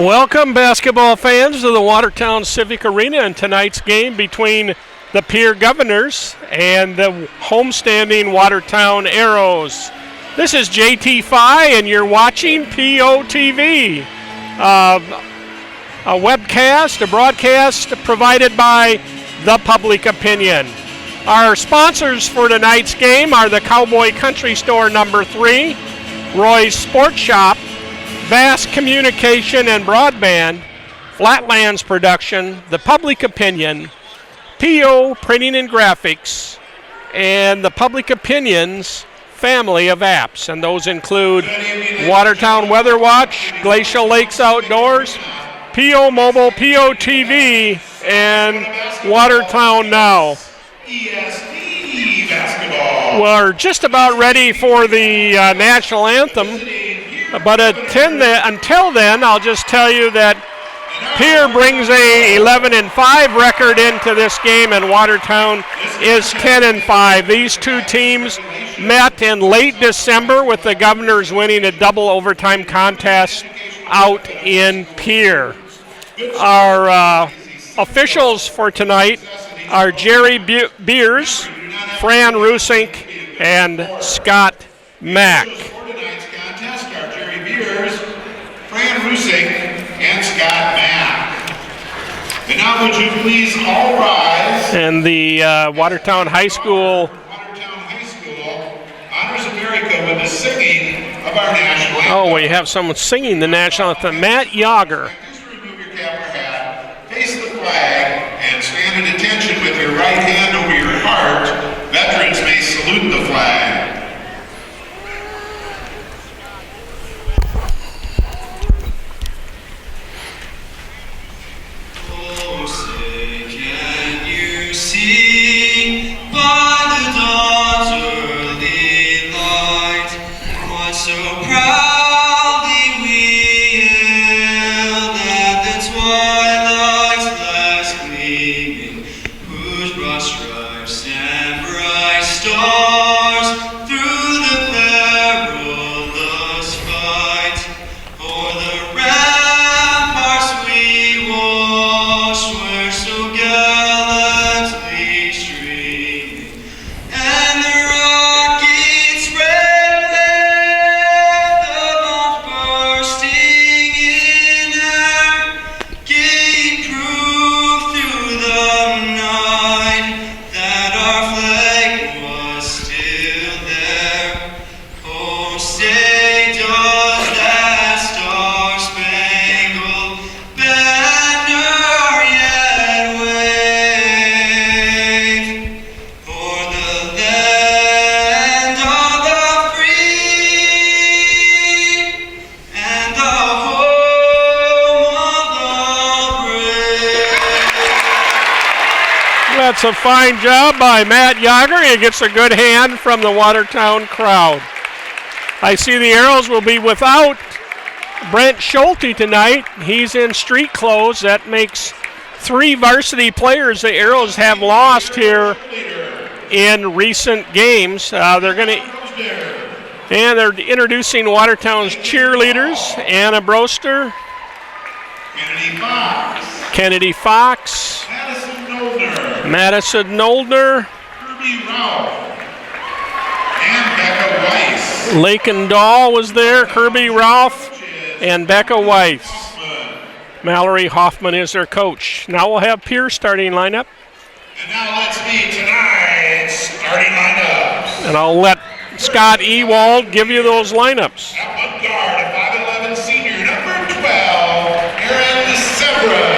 Welcome, basketball fans, to the Watertown Civic Arena in tonight's game between the Pierre Governors and the homestanding Watertown Arrows. This is JT Phi, and you're watching POTV, a webcast, a broadcast provided by The Public Opinion. Our sponsors for tonight's game are the Cowboy Country Store No. 3, Roy's Sports Shop, Vast Communication and Broadband, Flatlands Production, The Public Opinion, PO Printing and Graphics, and The Public Opinion's family of apps. And those include Watertown Weather Watch, Glacial Lakes Outdoors, PO Mobile, PO TV, and Watertown Now. ESD basketball. We're just about ready for the national anthem. But until then, I'll just tell you that Pierre brings a 11-5 record into this game, and Watertown is 10-5. These two teams met in late December, with the Governors winning a double overtime contest out in Pierre. Our officials for tonight are Jerry Beers, Fran Rusink, and Scott Mack. Fran Rusink and Scott Mack. And now would you please all rise? And the Watertown High School honors America with the singing of our national anthem. Oh, we have someone singing the national anthem, Matt Yager. Please remove your cap or hat, face the flag, and stand at attention with your right hand over your heart. Veterans may salute the flag. That's a fine job by Matt Yager. He gets a good hand from the Watertown crowd. I see the Arrows will be without Brent Schulte tonight. He's in street clothes. That makes 3 varsity players the Arrows have lost here in recent games. They're introducing Watertown's cheerleaders: Anna Broster, Kennedy Fox, Madison Noldner, Kirby Ralph, and Becca Weiss. Lakin Dahl was there, Kirby Ralph, and Becca Weiss. Mallory Hoffman is their coach. Now we'll have Pierre starting lineup. And now let's meet tonight's starting lineups. And I'll let Scott Ewald give you those lineups. At one guard, a 5'11" senior, number 12, Aaron Sebra.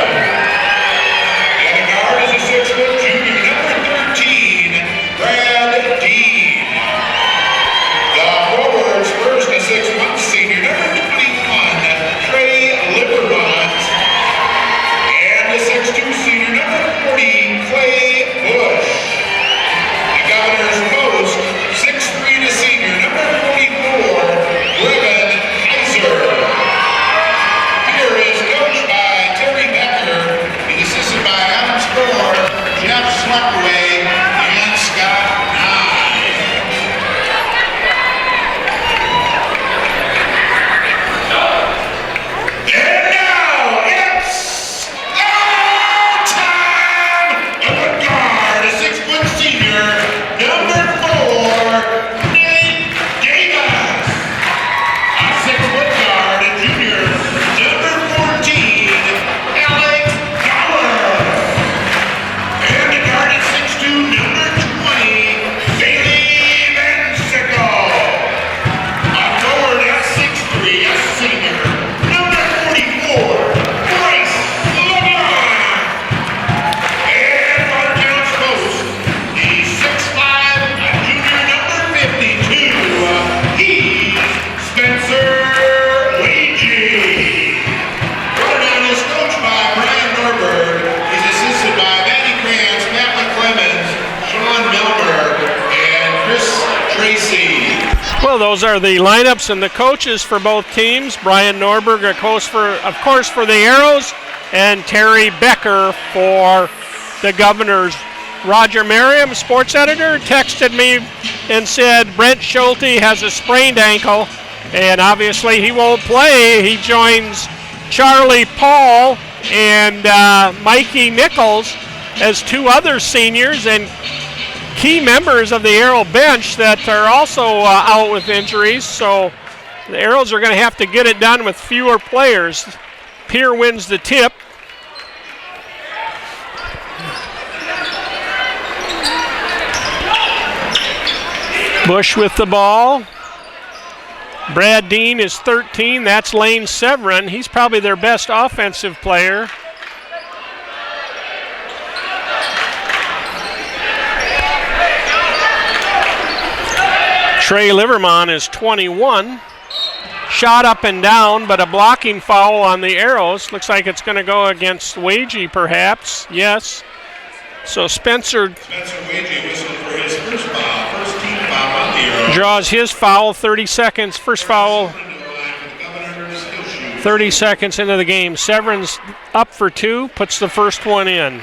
Governors post 6'3" to senior, number 44, Griffin Tracy. Well, those are the lineups and the coaches for both teams. Brian Norberg, of course, for the Arrows, and Terry Becker for the Governors. Roger Merriam, sports editor, texted me and said Brent Schulte has a sprained ankle, and obviously he won't play. He joins Charlie Paul and Mikey Nichols as two other seniors and key members of the Arrow bench that are also out with injuries. So the Arrows are going to have to get it done with fewer players. Pierre wins the tip. Bush with the ball. Brad Dean is 13. That's Lane Severin. He's probably their best offensive player. Trey Livermon is 21. Shot up and down, but a blocking foul on the Arrows. Looks like it's going to go against Wagey, perhaps. Yes. So Spencer Wagey whistled for his first foul, first team foul on the Arrows. Draws his foul, 30 seconds. First foul, 30 seconds into the game. Severin's up for two, puts the first one in.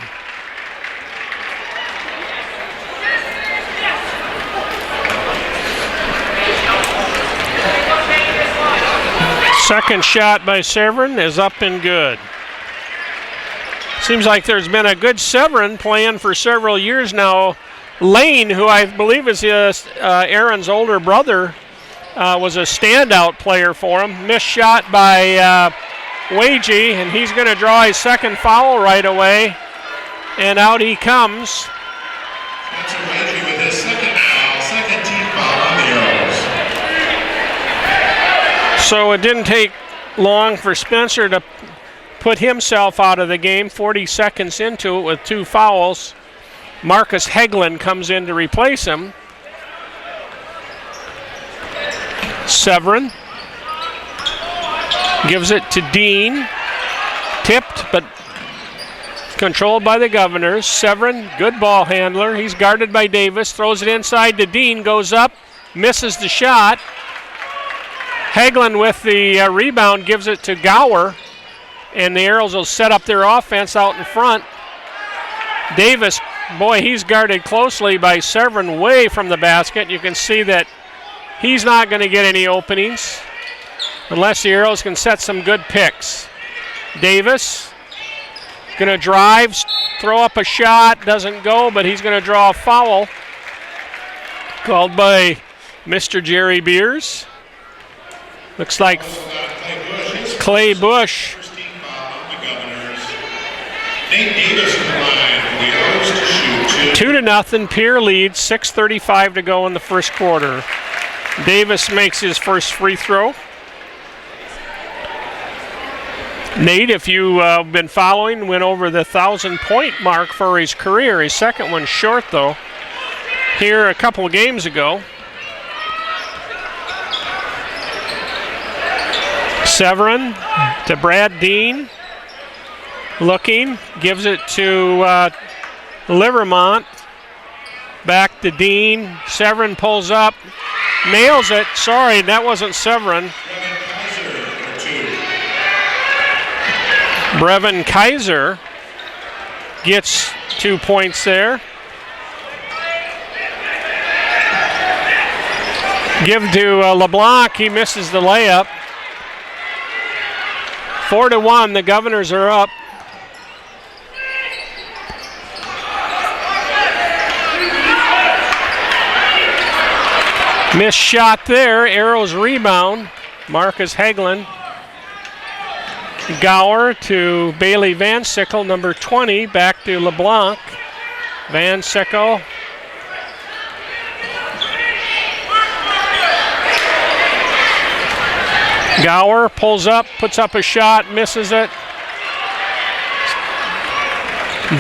Second shot by Severin is up and good. Seems like there's been a good Severin playing for several years now. Lane, who I believe is Aaron's older brother, was a standout player for him. Missed shot by Wagey, and he's going to draw his second foul right away. And out he comes. Spencer Wagey with his second foul, second team foul on the Arrows. So it didn't take long for Spencer to put himself out of the game, 40 seconds into it with two fouls. Marcus Heglin comes in to replace him. Severin gives it to Dean. Tipped, but controlled by the Governors. Severin, good ball handler. He's guarded by Davis. Throws it inside to Dean. Goes up. Misses the shot. Heglin with the rebound gives it to Gower. And the Arrows will set up their offense out in front. Davis, boy, he's guarded closely by Severin way from the basket. You can see that he's not going to get any openings unless the Arrows can set some good picks. Davis going to drive, throw up a shot, doesn't go, but he's going to draw a foul called by Mr. Jerry Beers. Looks like Clay Bush. Nate Davis in the line for the Arrows to shoot 2-0. Pierre leads, 6:35 to go in the first quarter. Davis makes his first free throw. Nate, if you've been following, went over the 1,000-point mark for his career. His second one short, though, here a couple of games ago. Severin to Brad Dean. Looking, gives it to Livermont. Back to Dean. Severin pulls up, nails it. Sorry, that wasn't Severin. Brevin Kaiser gets 2 points there. Give to LeBlanc, he misses the layup. 4-1, the Governors are up. Missed shot there, Arrows rebound. Marcus Heglin. Gower to Bailey Van Sickle, number 20, back to LeBlanc. Van Sickle. Gower pulls up, puts up a shot, misses it.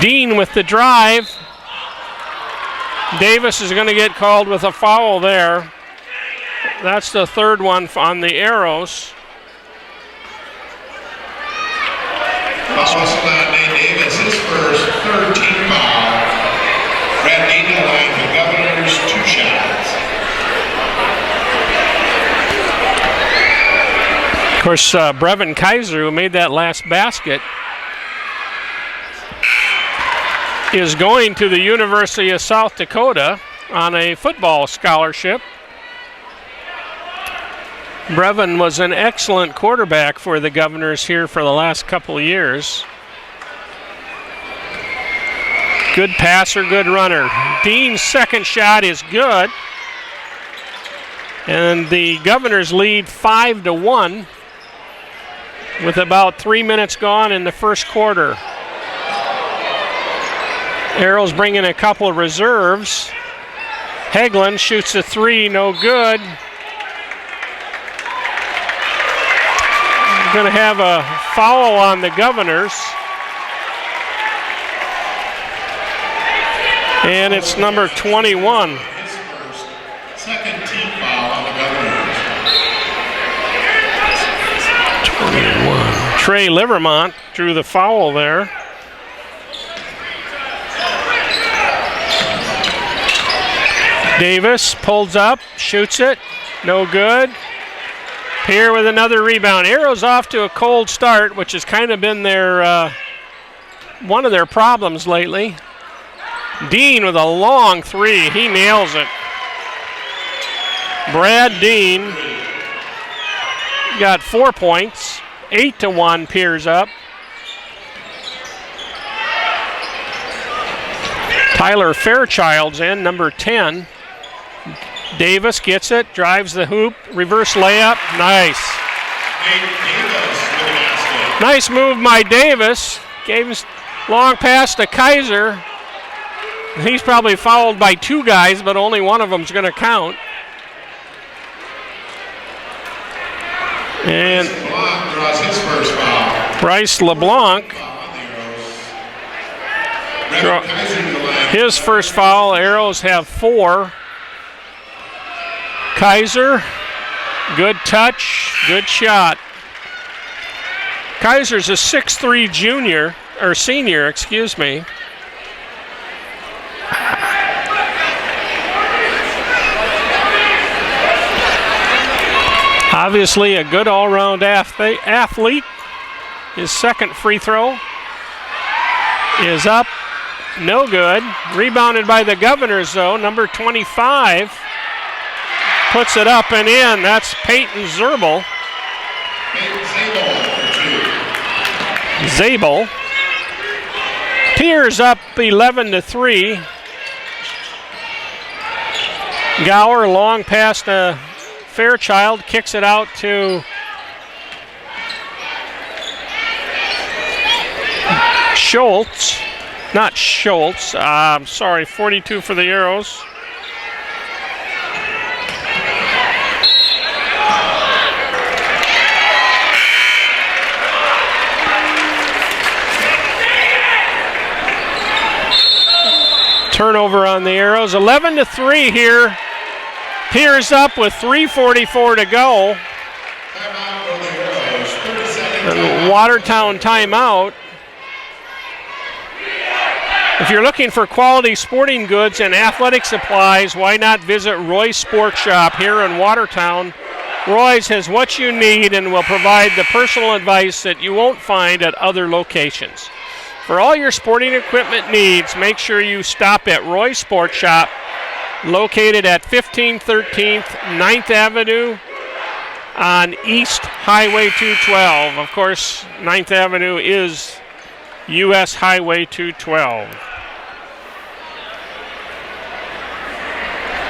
Dean with the drive. Davis is going to get called with a foul there. That's the third one on the Arrows. Foul on Nate Davis, his first third team foul. Brad Dean to the line for Governors, 2 shots. course, Brevin Kaiser, who made that last basket, is going to the University of South Dakota on a football scholarship. Brevin was an excellent quarterback for the Governors here for the last couple of years. Good passer, good runner. Dean's second shot is good. And the Governors lead 5-1 with about 3 minutes gone in the first quarter. Arrows bring in a couple of reserves. Hagelin shoots a three, no good. Going to have a foul on the Governors. And it's number 21. Second team foul on the Governors. 21. Trey Livermont drew the foul there. Davis pulls up, shoots it, no good. Pierre with another rebound. Arrows off to a cold start, which has kind of been their one of their problems lately. Dean with a long three, he nails it. Brad Dean got 4 points, 8-1 Pierre's up. Tyler Fairchild's in, number 10. Davis gets it, drives the hoop, reverse layup, nice. Nice move by Davis. Gave him long pass to Kaiser. He's probably fouled by 2 guys, but only one of them's going to count. And draws his first foul. Bryce LeBlanc, his first foul. Arrows have 4. Kaiser, good touch, good shot. Kaiser's a 6'3" junior, or senior, excuse me. Obviously a good all-round athlete. His second free throw is up, no good. Rebounded by the Governors though, number 25. Puts it up and in, that's Peyton Zerbel. Zabel. Pierre's up 11-3. Gower, long pass to Fairchild, kicks it out to Schultz. Not Schultz, I'm sorry, 42 for the Arrows. Turnover on the Arrows. 11-3 here. Pierre's up with 3:44 to go. And Watertown timeout. If you're looking for quality sporting goods and athletic supplies, why not visit Roy's Sports Shop here in Watertown? Roy's has what you need and will provide the personal advice that you won't find at other locations. For all your sporting equipment needs, make sure you stop at Roy's Sports Shop, located at 1513th 9th Avenue on East Highway 212. Of course, 9th Avenue is US Highway 212.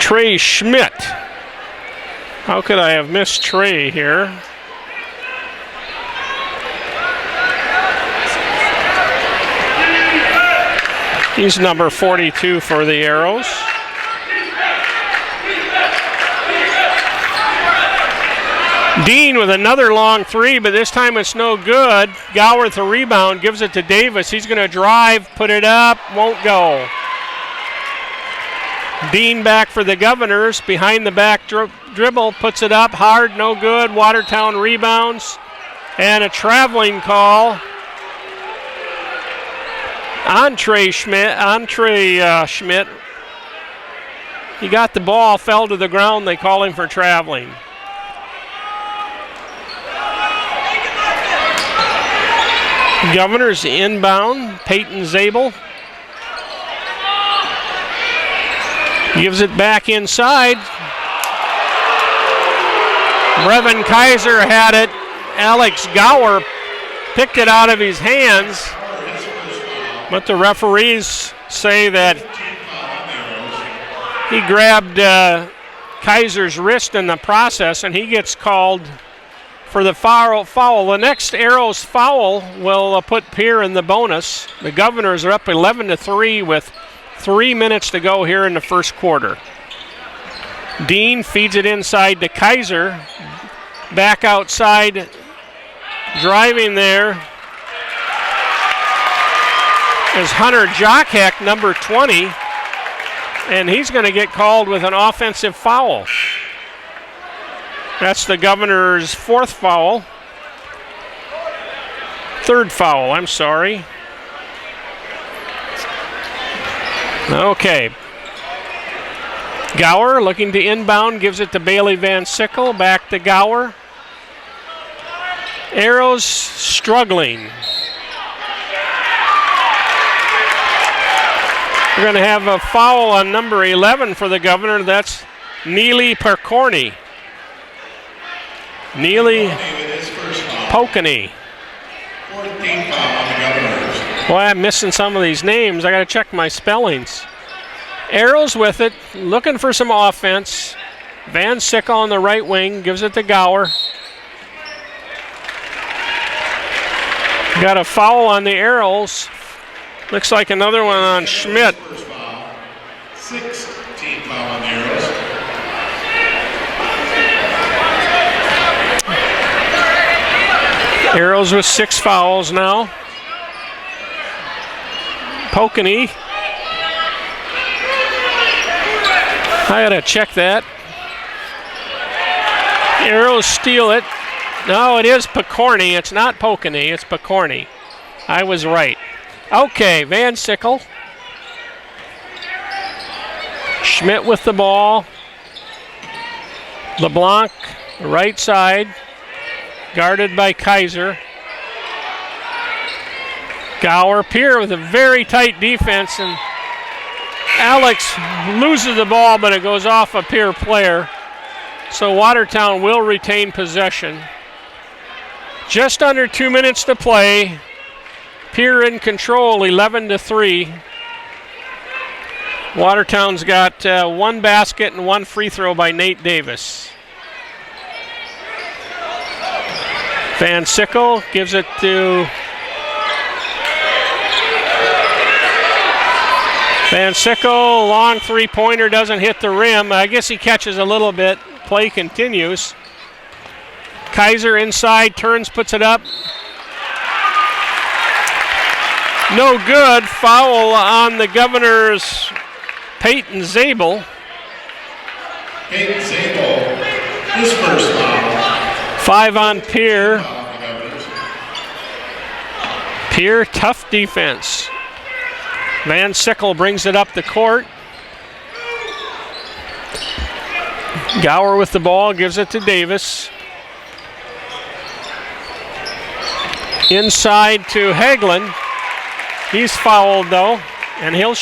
Trey Schmidt. How could I have missed Trey here? He's number 42 for the Arrows. Dean with another long three, but this time it's no good. Gower with a rebound, gives it to Davis. He's going to drive, put it up, won't go. Dean back for the Governors, behind the back dribble, puts it up, hard, no good. Watertown rebounds, and a traveling call. Trey Schmidt. He got the ball, fell to the ground. They call him for traveling. Governor's inbound. Peyton Zabel gives it back inside. Brevin Kaiser had it. Alex Gower picked it out of his hands, but the referees say that he grabbed Kaiser's wrist in the process, and he gets called for the foul. The next Arrows foul will put Pierre in the bonus. The Governors are up 11-3 with 3 minutes to go here in the first quarter. Dean feeds it inside to Kaiser. Back outside, driving there is Hunter Jockheck, number 20, and he's going to get called with an offensive foul. That's the Governor's third foul, I'm sorry. Okay. Gower looking to inbound, gives it to Bailey Van Sickle, back to Gower. Arrows struggling. We're going to have a foul on number 11 for the Governor. That's Neely Percorny. Neely Pokeny. 14th foul on the Governors. Boy, I'm missing some of these names. I got to check my spellings. Arrows with it, looking for some offense. Van Sickle on the right wing, gives it to Gower. Got a foul on the Arrows. Looks like another one on Schmidt. 16th foul on the Arrows. Arrows with 6 fouls now. Pokeny. I gotta check that. Arrows steal it. No, it is Picorni. It's not Pokeny, it's Picorni. I was right. Okay, Van Sickle. Schmidt with the ball. LeBlanc, right side. Guarded by Kaiser. Gower. Pierre with a very tight defense, and Alex loses the ball, but it goes off a Pierre player. So Watertown will retain possession. Just under 2 minutes to play. Pierre in control, 11-3. Watertown's got 1 basket and 1 free throw by Nate Davis. Van Sickle gives it to Van Sickle. Long three-pointer, doesn't hit the rim. I guess he catches a little bit. Play continues. Kaiser inside, turns, puts it up. No good. Foul on the Governor's Peyton Zabel. Peyton Zabel, his first foul. 5 on Pierre. Pierre, tough defense. Van Sickle brings it up the court. Gower with the ball, gives it to Davis. Inside to Hagelin. He's fouled though, and he'll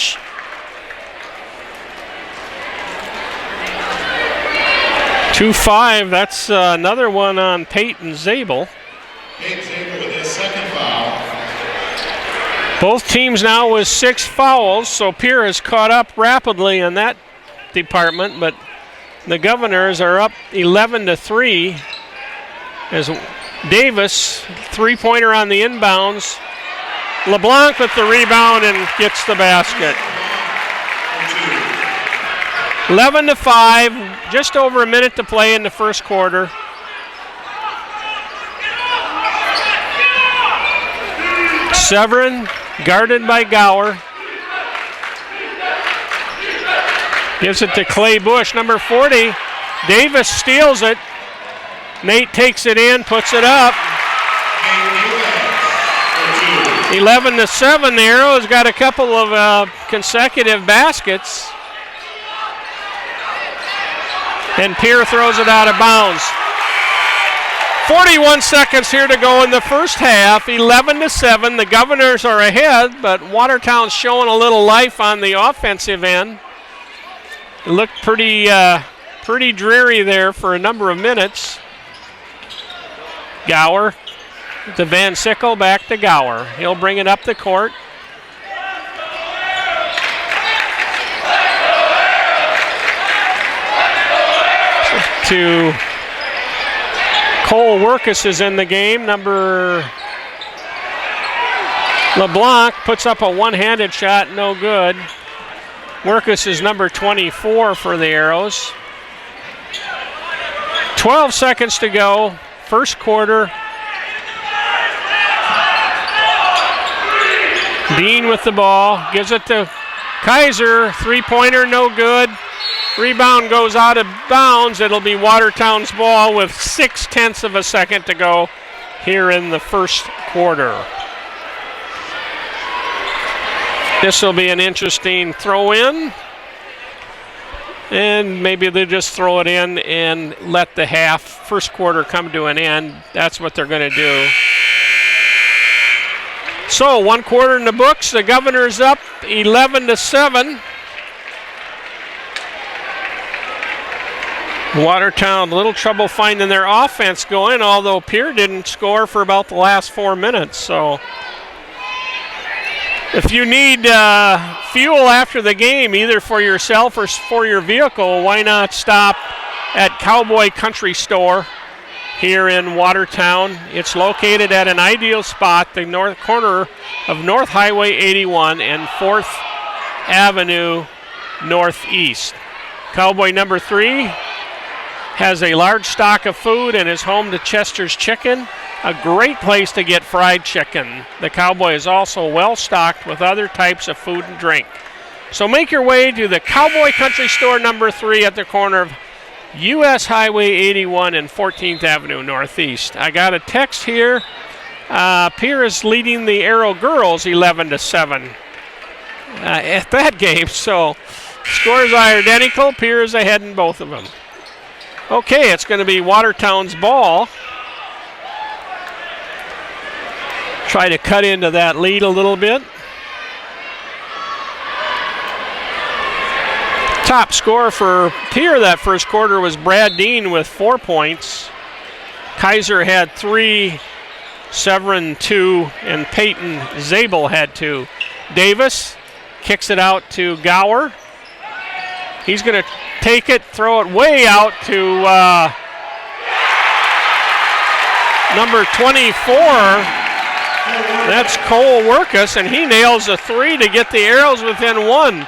2-5, that's another one on Peyton Zabel. Peyton Zabel with his second foul. Both teams now with 6 fouls, so Pierre has caught up rapidly in that department, but the Governors are up 11-3 as Davis, three-pointer on the inbounds. LeBlanc with the rebound and gets the basket. 11-5, just over a minute to play in the first quarter. Severin, guarded by Gower. Gives it to Clay Bush, number 40. Davis steals it. Nate takes it in, puts it up. 11-7, the Arrows got a couple of consecutive baskets. And Pierre throws it out of bounds. 41 seconds here to go in the first half. 11-7. The Governors are ahead, but Watertown's showing a little life on the offensive end. It looked pretty dreary there for a number of minutes. Gower to Van Sickle, back to Gower. He'll bring it up the court. To Cole Workus is in the game. Number LeBlanc puts up a one-handed shot, no good. Workus is number 24 for the Arrows. 12 seconds to go, first quarter. Dean with the ball, gives it to Kaiser, three-pointer, no good. Rebound goes out of bounds. It'll be Watertown's ball with 0.6 of a second to go here in the first quarter. This will be an interesting throw-in. And maybe they just throw it in and let the first quarter come to an end. That's what they're going to do. So 1 quarter in the books. The Governors up 11-7. Watertown, a little trouble finding their offense going, although Pierre didn't score for about the last 4 minutes. So if you need fuel after the game, either for yourself or for your vehicle, why not stop at Cowboy Country Store here in Watertown. It's located at an ideal spot, the north corner of North Highway 81 and 4th Avenue Northeast. Cowboy number 3 has a large stock of food and is home to Chester's Chicken, a great place to get fried chicken. The Cowboy is also well stocked with other types of food and drink. So make your way to the Cowboy Country Store number 3 at the corner of US Highway 81 and 14th Avenue Northeast. I got a text here. Pierre is leading the Arrow girls 11-7 at that game. So scores are identical. Pierre is ahead in both of them. Okay, it's going to be Watertown's ball. Try to cut into that lead a little bit. Top scorer for Pierre that first quarter was Brad Dean with 4 points. Kaiser had 3, Severin 2, and Peyton Zabel had 2. Davis kicks it out to Gower. He's going to take it, throw it way out to number 24. That's Cole Workus, and he nails a 3 to get the Arrows within 1.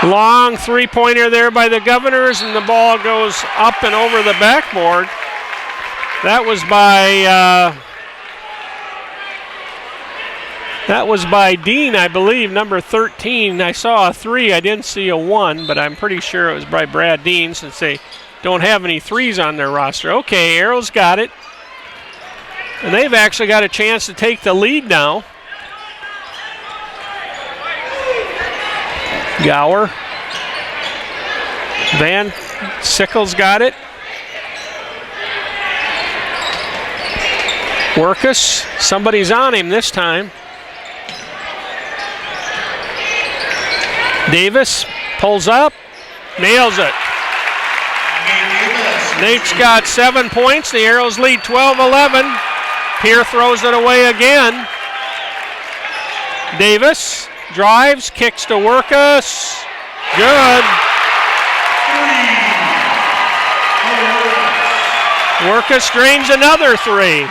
Long three-pointer there by the Governors, and the ball goes up and over the backboard. That was by Dean, I believe, number 13. I saw a 3. I didn't see a 1, but I'm pretty sure it was by Brad Dean since they don't have any 3s on their roster. Okay, Arrows got it. And they've actually got a chance to take the lead now. Gower. Van Sickles got it. Workus. Somebody's on him this time. Davis pulls up. Nails it. Nate's got 7 points. The Arrows lead 12-11. Pierre throws it away again. Davis drives, kicks to Workus. Good. Workus drains another 3.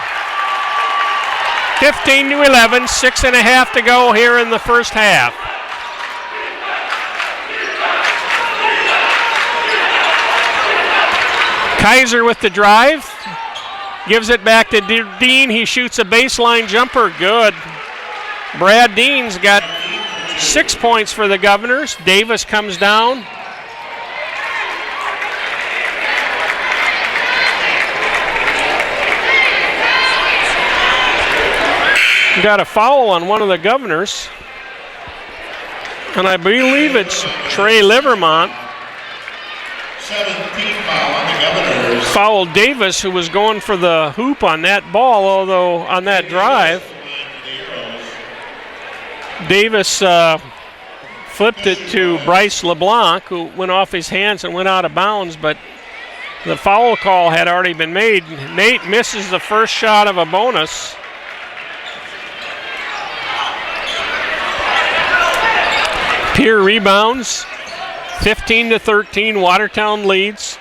15-11, 6.5 to go here in the first half. Kaiser with the drive. Gives it back to Dean. He shoots a baseline jumper. Good. Brad Dean's got 6 points for the Governors. Davis comes down. Got a foul on one of the Governors. And I believe it's Trey Livermont. 17th foul on the Governors. Fouled Davis, who was going for the hoop on that ball, although on that drive. Davis flipped it to Bryce LeBlanc, who went off his hands and went out of bounds, but the foul call had already been made. Nate misses the first shot of a bonus. Pierre rebounds. 15-13, Watertown leads.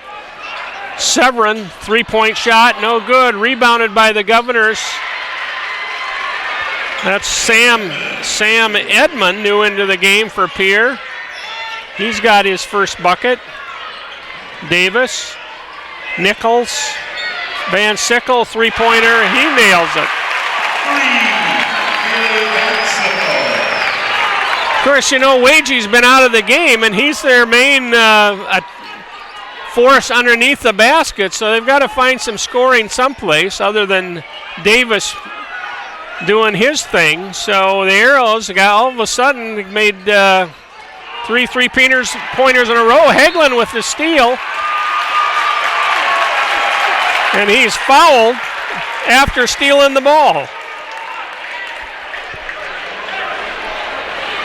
Severin, three-point shot, no good. Rebounded by the Governors. That's Sam Edmond new into the game for Pierre. He's got his first bucket. Davis, Nichols, Van Sickle, three-pointer. He nails it. Of course, you know, Wagey's been out of the game, and he's their main force underneath the basket, so they've got to find some scoring someplace other than Davis doing his thing. So the Arrows got all of a sudden made three pointers in a row. Hagelin with the steal. And he's fouled after stealing the ball.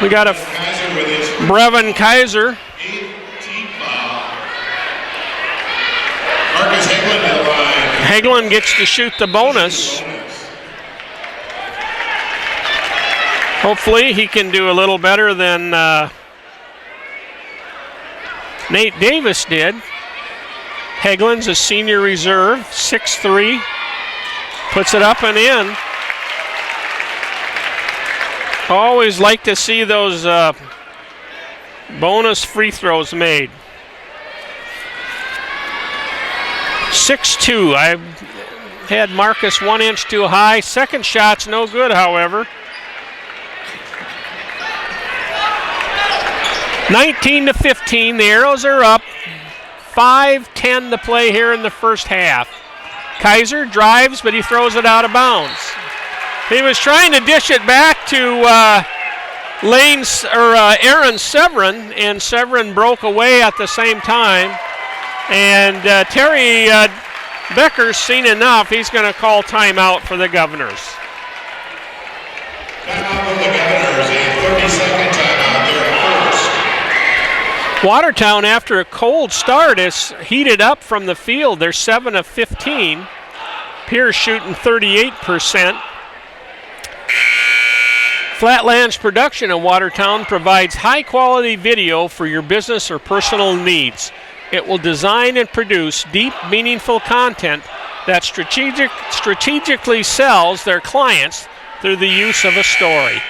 We got a Brevin Kaiser. Marcus Hagelin to the line. Hagelin gets to shoot the bonus. Hopefully he can do a little better than Nate Davis did. Hagelin's a senior reserve, 6'3", puts it up and in. Always like to see those bonus free throws made. 6'2", I had Marcus 1 inch too high. Second shot's no good, however. 19-15, the Arrows are up. 5:10 to play here in the first half. Kaiser drives, but he throws it out of bounds. He was trying to dish it back to Aaron Severin, and Severin broke away at the same time. And Terry Becker's seen enough. He's going to call timeout for the Governors. Timeout for the Governors, a 30-second timeout there first. Watertown, after a cold start, is heated up from the field. They're 7 of 15. Pierce shooting 38%. Flatlands Production in Watertown provides high-quality video for your business or personal needs. It will design and produce deep, meaningful content that strategically sells their clients through the use of a story.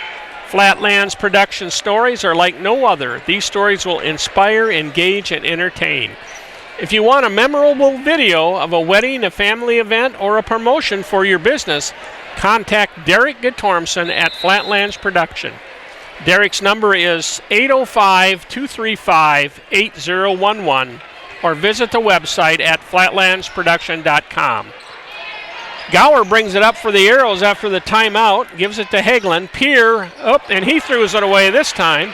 Flatlands Production stories are like no other. These stories will inspire, engage, and entertain. If you want a memorable video of a wedding, a family event, or a promotion for your business, contact Derek Guttormson at Flatlands Production. Derek's number is 805-235-8011 or visit the website at flatlandsproduction.com. Gower brings it up for the Arrows after the timeout, gives it to Hagelin. Pierre, and he throws it away this time.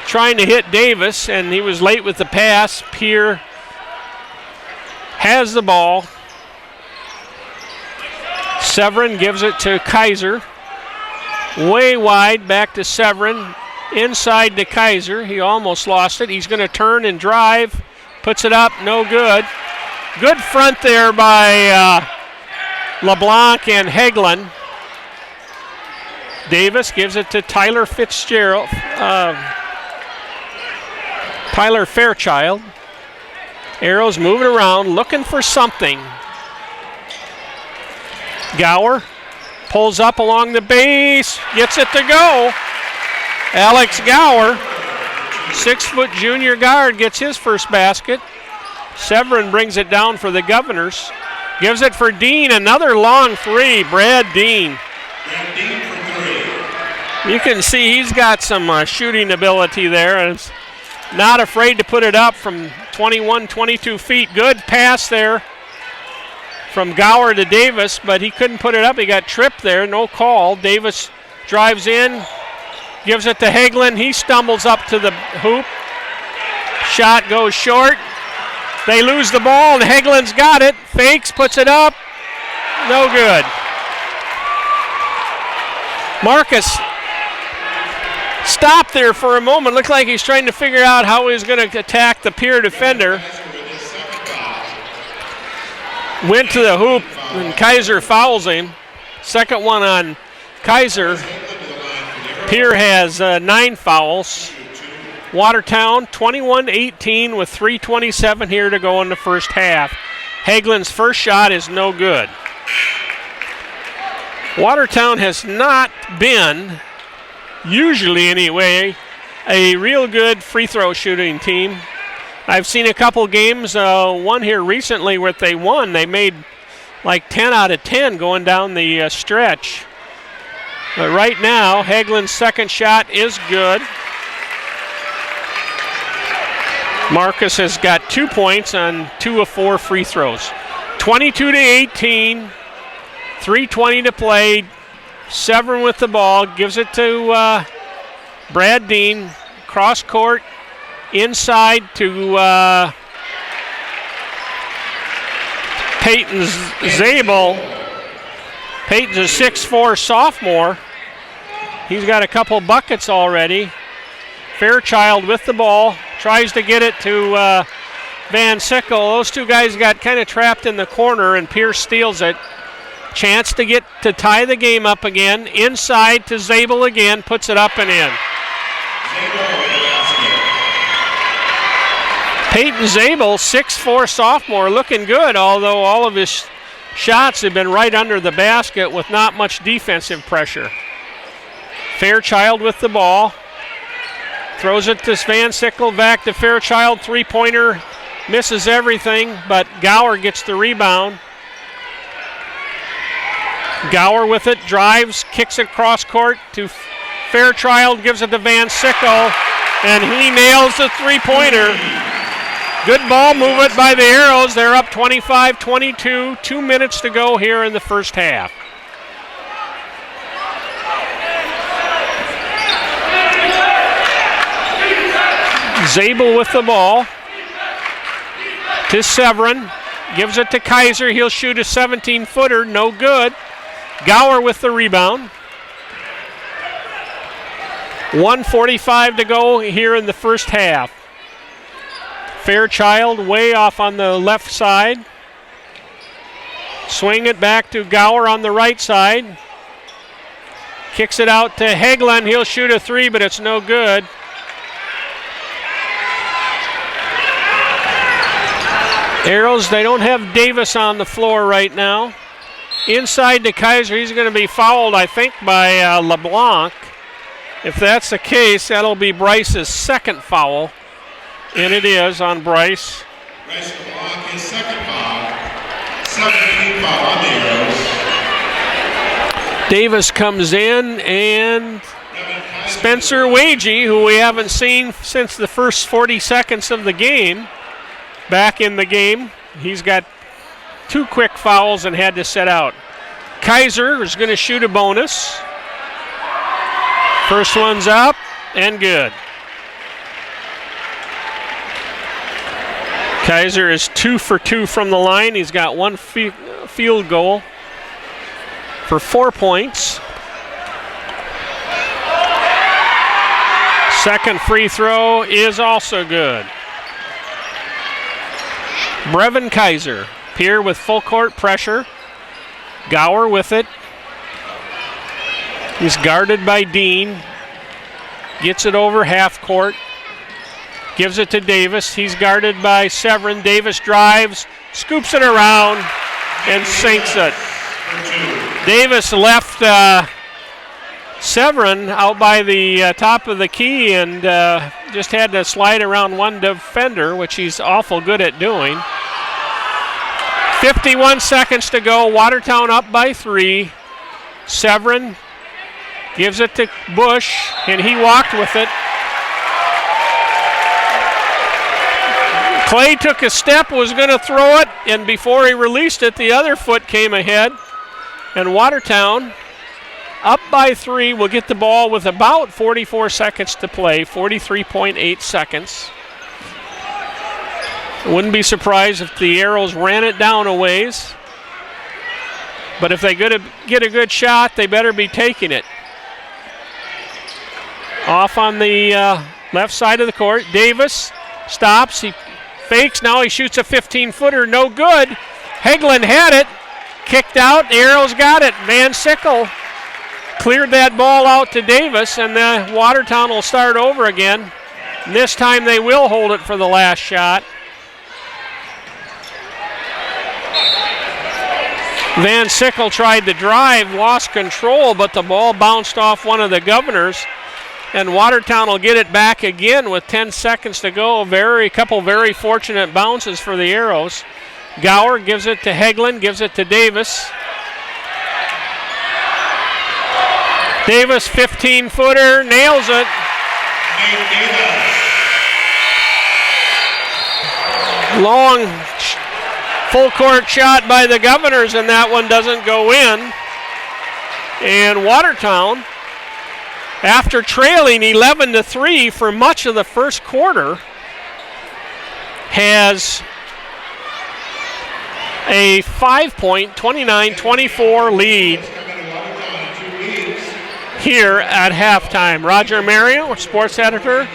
Trying to hit Davis, and he was late with the pass. Pierre has the ball. Severin gives it to Kaiser. Way wide, back to Severin. Inside to Kaiser. He almost lost it. He's going to turn and drive. Puts it up, no good. Good front there by LeBlanc and Hagelin. Davis gives it to Tyler Fairchild. Arrows moving around, looking for something. Gower pulls up along the base, gets it to go. Alex Gower, 6-foot junior guard, gets his first basket. Severin brings it down for the Governors. Gives it for Dean, another long three, Brad Dean. You can see he's got some shooting ability there, and is not afraid to put it up from 21, 22 feet. Good pass there from Gower to Davis, but he couldn't put it up. He got tripped there, no call. Davis drives in, Gives it to Hagelin. He stumbles up to the hoop. Shot goes short. They lose the ball, and Hagelin's got it. Fakes, puts it up. No good. Marcus stopped there for a moment. Looked like he's trying to figure out how he's going to attack the Pierre defender. Went to the hoop, and Kaiser fouls him. Second one on Kaiser. Pierre has 9 fouls. Watertown 21-18 with 3:27 here to go in the first half. Hagelin's first shot is no good. Watertown has not been, usually anyway, a real good free throw shooting team. I've seen a couple games, one here recently where they won. They made like 10 out of 10 going down the stretch. But right now, Hagelin's second shot is good. Marcus has got 2 points on 2 of 4 free throws. 22-18, 3:20 to play. Severin with the ball, gives it to Brad Dean. Cross court, inside to Peyton Zabel. Peyton's a 6'4" sophomore. He's got a couple buckets already. Fairchild with the ball, tries to get it to Van Sickle. Those two guys got kind of trapped in the corner, and Pierce steals it. Chance to get to tie the game up again. Inside to Zabel again, puts it up and in. Peyton Zabel, 6'4" sophomore, looking good, although all of his shots have been right under the basket with not much defensive pressure. Fairchild with the ball. Throws it to Van Sickle, back to Fairchild. Three-pointer, misses everything, but Gower gets the rebound. Gower with it, drives, kicks it cross court to Fairchild, gives it to Van Sickle, and he nails the three-pointer. Good ball movement by the Arrows. They're up 25-22, 2 minutes to go here in the first half. Zabel with the ball to Severin, gives it to Kaiser. He'll shoot a 17-footer, no good. Gower with the rebound. 1:45 to go here in the first half. Fairchild way off on the left side. Swing it back to Gower on the right side. Kicks it out to Hagelin. He'll shoot a 3, but it's no good. Arrows, they don't have Davis on the floor right now. Inside to Kaiser. He's going to be fouled, I think, by LeBlanc. If that's the case, that'll be Bryce's second foul. And it is on Bryce. Bryce LeBlanc, his second foul. 17th foul on the Arrows. Davis comes in, and Spencer Wagey, who we haven't seen since the first 40 seconds of the game, back in the game. He's got 2 quick fouls and had to sit out. Kaiser is going to shoot a bonus. First one's up and good. Kaiser is 2 for 2 from the line. He's got 1 field goal for 4 points. Second free throw is also good. Brevin Kaiser. Pierre with full court pressure. Gower with it. He's guarded by Dean. Gets it over half court. Gives it to Davis. He's guarded by Severin. Davis drives, scoops it around, and sinks it. Davis left Severin out by the top of the key and just had to slide around one defender, which he's awful good at doing. 51 seconds to go. Watertown up by 3. Severin gives it to Bush, and he walked with it. Clay took a step, was going to throw it, and before he released it, the other foot came ahead. And Watertown up by 3, will get the ball with about 44 seconds to play, 43.8 seconds. Wouldn't be surprised if the Arrows ran it down a ways. But if they get a good shot, they better be taking it. Off on the left side of the court, Davis stops, he fakes, now he shoots a 15-footer, no good. Hegland had it, kicked out, the Arrows got it. Van Sickle cleared that ball out to Davis, and Watertown will start over again. And this time they will hold it for the last shot. Van Sickle tried to drive, lost control, but the ball bounced off one of the Governors, and Watertown will get it back again with 10 seconds to go. Couple very fortunate bounces for the Arrows. Gower gives it to Hegland, gives it to Davis. Davis, 15-footer, nails it. Long full court shot by the Governors, and that one doesn't go in. And Watertown, after trailing 11-3 for much of the first quarter, has a 5-point, 29-24 lead here at halftime. Roger Mario, sports editor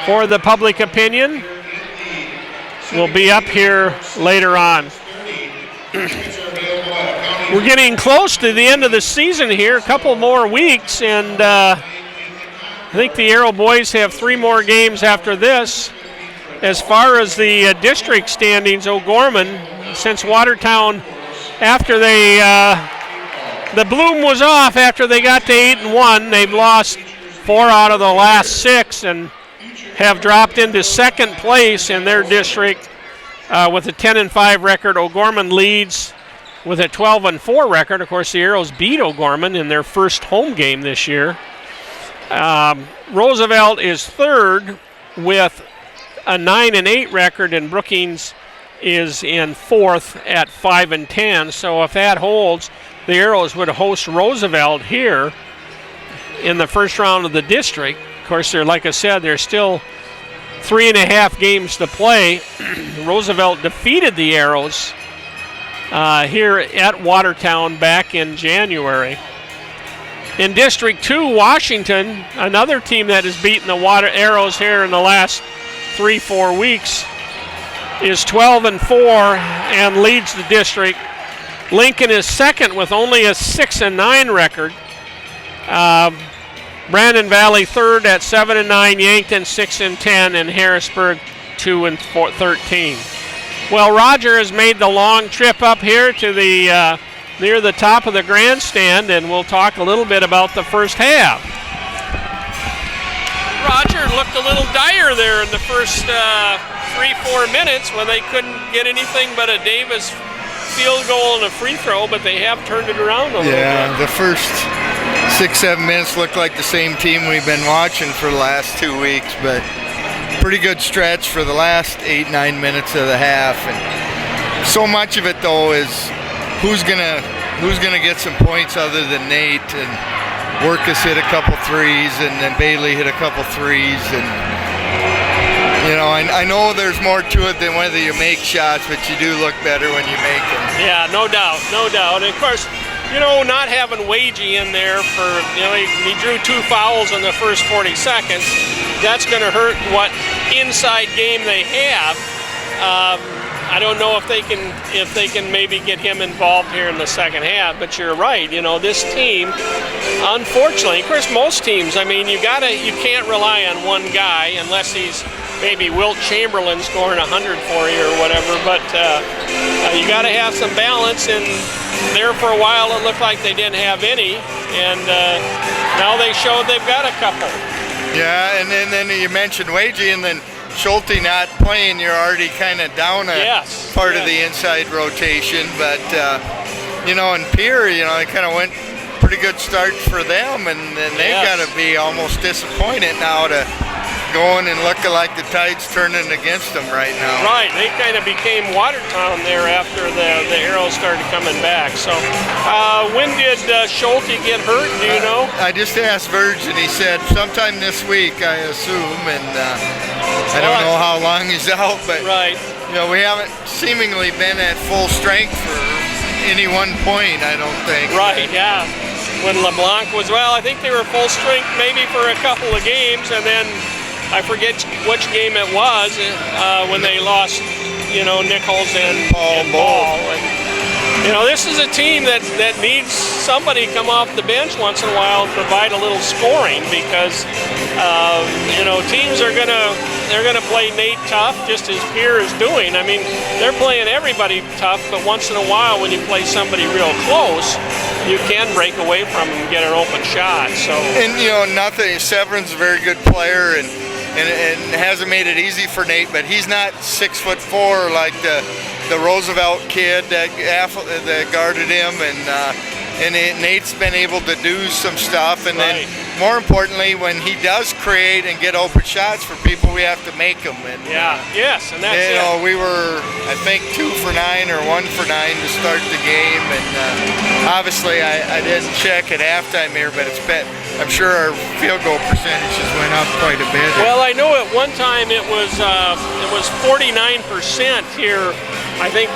for the Public Opinion, will be up here later on. We're getting close to the end of the season here, a couple more weeks, and I think the Arrow boys have 3 more games after this. As far as the district standings, O'Gorman, since Watertown, after the bloom was off after they got to 8-1, they've lost 4 out of the last 6 and have dropped into second place in their district with a 10-5 record. O'Gorman leads with a 12-4 record. Of course, the Arrows beat O'Gorman in their first home game this year. Roosevelt is third with a 9-8 record, and Brookings is in fourth at 5-10. So if that holds, the Arrows would host Roosevelt here in the first round of the district. Of course, like I said, there's still 3.5 games to play. Roosevelt defeated the Arrows here at Watertown back in January. In District 2, Washington, another team that has beaten the Arrows here in the last 3-4 weeks, is 12-4 and leads the district. Lincoln is second with only a 6-9 record. Brandon Valley third at 7-9, Yankton 6-10, and Harrisburg 2-13. Well, Roger has made the long trip up here to the near the top of the grandstand, and we'll talk a little bit about the first half. Roger looked a little dire there in the first 3-4 minutes when they couldn't get anything but a Davis field goal and a free throw, but they have turned it around a little bit. Yeah, the first 6-7 minutes looked like the same team we've been watching for the last 2 weeks, but pretty good stretch for the last 8-9 minutes of the half. And so much of it, though, is who's gonna get some points other than Nate. And Workus hit a couple threes, and then Bailey hit a couple threes. And you know, I know there's more to it than whether you make shots, but you do look better when you make them. Yeah, no doubt, no doubt. And of course, you know, not having Wagey in there for, you know, he drew 2 fouls in the first 40 seconds. That's going to hurt what inside game they have. I don't know if they can maybe get him involved here in the second half, but you're right. You know, this team, unfortunately, of course, most teams, I mean, you can't rely on one guy unless he's maybe Wilt Chamberlain scoring 100 for you or whatever, but you got to have some balance, and there for a while it looked like they didn't have any, and now they showed they've got a couple. Yeah, and then you mentioned Wagey, and then Schulte not playing, you're already kind of down a part of the inside rotation, but you know, and Pierre, you know, it kind of went pretty good start for them, and then they've got to be almost disappointed now to going and looking like the tide's turning against them right now. Right, they kind of became Watertown there after the arrows started coming back. So when did Schulte get hurt, do you know? I just asked Verge, and he said sometime this week, I assume, and I don't know how long he's out, but right. We haven't seemingly been at full strength for any one point, I don't think. Right, yeah. When LeBlanc was, I think they were full strength maybe for a couple of games, and then I forget which game it was when they lost, Nichols and Ball. And, this is a team that needs somebody to come off the bench once in a while and provide a little scoring because, teams are they're gonna play Nate tough just as Pierre is doing. I mean, they're playing everybody tough, but once in a while when you play somebody real close, you can break away from them and get an open shot. So nothing. Severin's a very good player and hasn't made it easy for Nate, but he's not 6'4" like the Roosevelt kid that guarded him, and Nate's been able to do some stuff, and then more importantly, when he does create and get open shots for people, we have to make them. And yes, and that's it. We were, I think, 2 for 9 or 1 for 9 to start the game, and obviously I didn't check at halftime here, but I'm sure our field goal percentages went up quite a bit. Well, I know at one time it was 49% here, I think,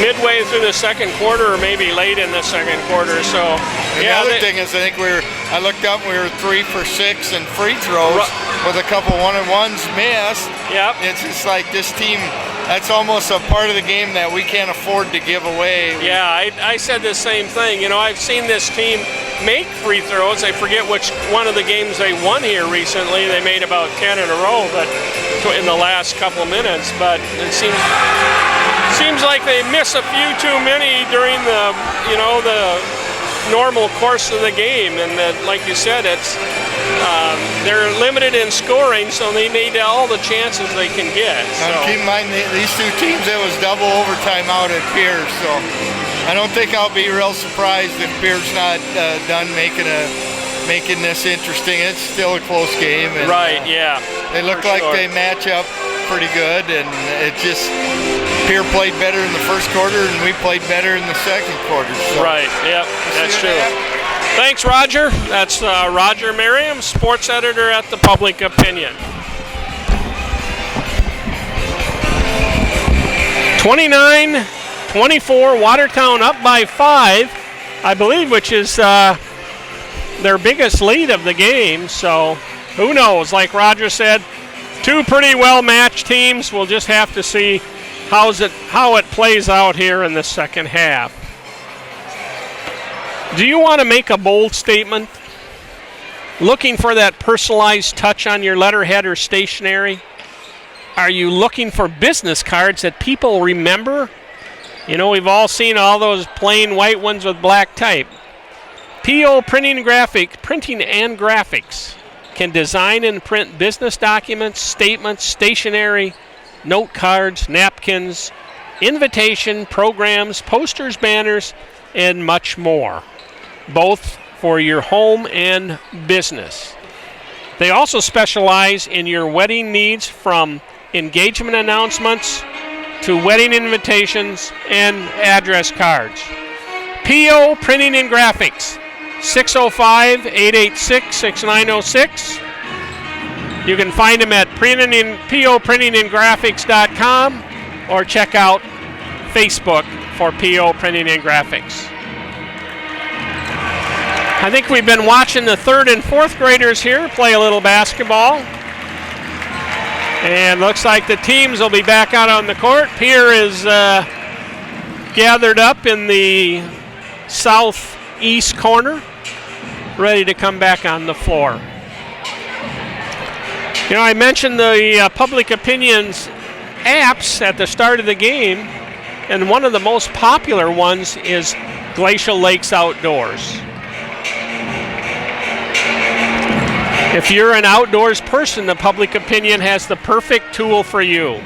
midway through the second quarter or maybe late in the second quarter. So the other thing is, I think I looked up, we were 3 for 6 in free throws with a couple 1-on-1s missed. Yep. It's just like this team, that's almost a part of the game that we can't afford to give away. Yeah, I said the same thing. I've seen this team make free throws. I forget which one of the games they won here recently. They made about 10 in a row, but in the last couple of minutes. But it seems like they miss a few too many during the normal course of the game, and like you said, they're limited in scoring, so they need all the chances they can get. So. Keep in mind, these two teams, it was double overtime out at Pierre, so I don't think I'll be real surprised if Pierre's not done making this interesting. It's still a close game. And, they look like they match up pretty good, and it just Pierre played better in the first quarter, and we played better in the second quarter. So. Right, yeah, that's true. Thanks, Roger. That's Roger Merriam, sports editor at The Public Opinion. 29-24, Watertown up by 5, I believe, which is their biggest lead of the game. So who knows? Like Roger said, two pretty well-matched teams. We'll just have to see how it plays out here in the second half. Do you want to make a bold statement? Looking for that personalized touch on your letterhead or stationery? Are you looking for business cards that people remember? We've all seen all those plain white ones with black type. PO Printing and Graphics can design and print business documents, statements, stationery, note cards, napkins, invitation, programs, posters, banners, and much more, both for your home and business. They also specialize in your wedding needs, from engagement announcements to wedding invitations and address cards. PO Printing and Graphics, 605-886-6906. You can find them at POPrintingandGraphics.com or check out Facebook for PO Printing and Graphics. I think we've been watching the third and fourth graders here play a little basketball. And looks like the teams will be back out on the court. Pierre is gathered up in the southeast corner, ready to come back on the floor. I mentioned the Public Opinion's apps at the start of the game, and one of the most popular ones is Glacial Lakes Outdoors. If you're an outdoors person, the Public Opinion has the perfect tool for you.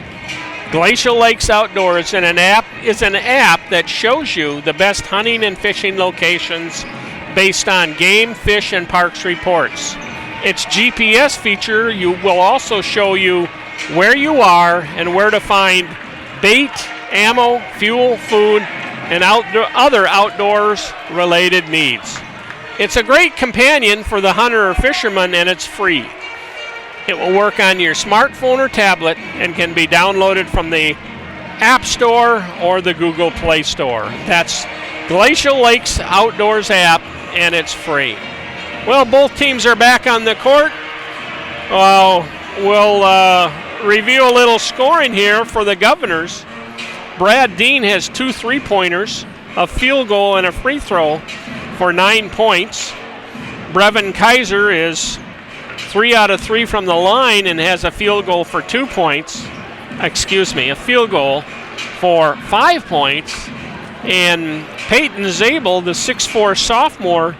Glacial Lakes Outdoors is an app that shows you the best hunting and fishing locations based on game, fish, and parks reports. its GPS feature will also show you where you are and where to find bait, ammo, fuel, food, and other outdoors related needs. It's a great companion for the hunter or fisherman, and it's free. It will work on your smartphone or tablet and can be downloaded from the App Store or the Google Play Store. That's Glacial Lakes Outdoors app, and it's free. Well, both teams are back on the court. We'll review a little scoring here for the Governors. Brad Dean has 2 3-pointers, a field goal, and a free throw for 9 points. Brevin Kaiser is 3 out of 3 from the line and has a field goal for 2 points. A field goal for 5 points. And Peyton Zabel, the 6'4 sophomore,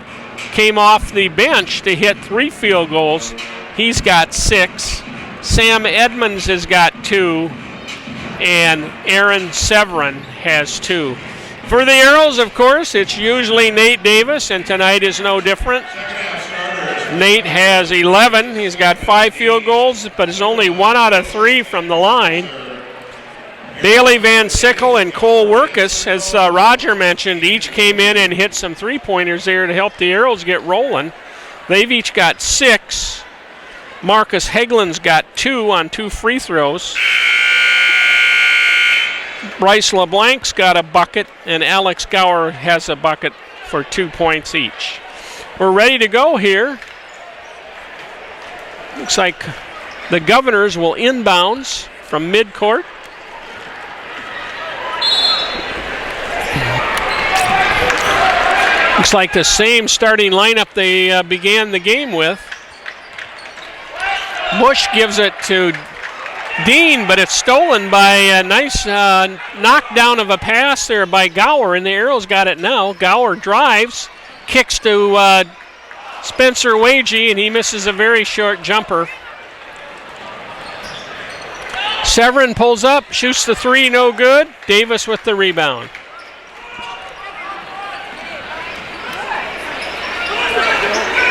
came off the bench to hit 3 field goals. He's got 6. Sam Edmonds has got 2. And Aaron Severin has 2. For the Arrows, of course, it's usually Nate Davis, and tonight is no different. Nate has 11. He's got 5 field goals, but is only 1 out of 3 from the line. Bailey Van Sickle and Cole Werkus, as Roger mentioned, each came in and hit some 3-pointers there to help the Arrows get rolling. They've each got 6. Marcus Heglin's got 2 on 2 free throws. Bryce LeBlanc's got a bucket, and Alex Gower has a bucket for 2 points each. We're ready to go here. Looks like the Governors will inbounds from midcourt. Looks like the same starting lineup they began the game with. Bush gives it to Dean, but it's stolen by a nice knockdown of a pass there by Gower, and the Arrows got it now. Gower drives, kicks to Spencer Wagee, and he misses a very short jumper. Severin pulls up, shoots the 3, no good. Davis with the rebound.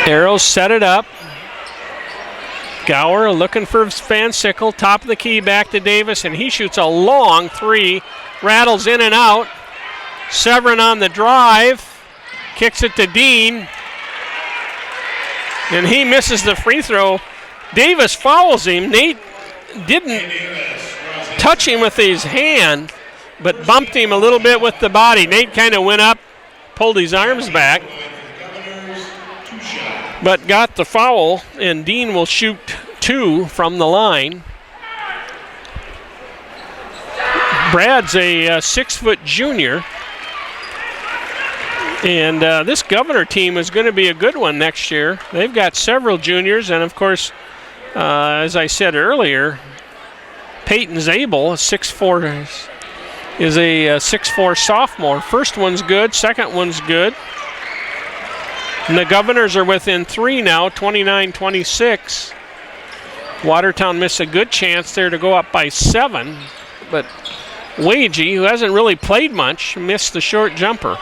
Arrows set it up. Gower looking for Van Sickle, top of the key, back to Davis, and he shoots a long 3, rattles in and out. Severin on the drive, kicks it to Dean, and he misses the free throw. Davis fouls him. Nate didn't touch him with his hand, but bumped him a little bit with the body. Nate kind of went up, pulled his arms back, but got the foul, and Dean will shoot 2 from the line. Brad's a 6-foot junior, and this Governor team is going to be a good one next year. They've got several juniors, and of course, as I said earlier, Peyton Zabel, 6'4", is a 6'4 sophomore. First one's good, second one's good. And the Governors are within 3 now, 29-26. Watertown missed a good chance there to go up by 7, but Wagee, who hasn't really played much, missed the short jumper.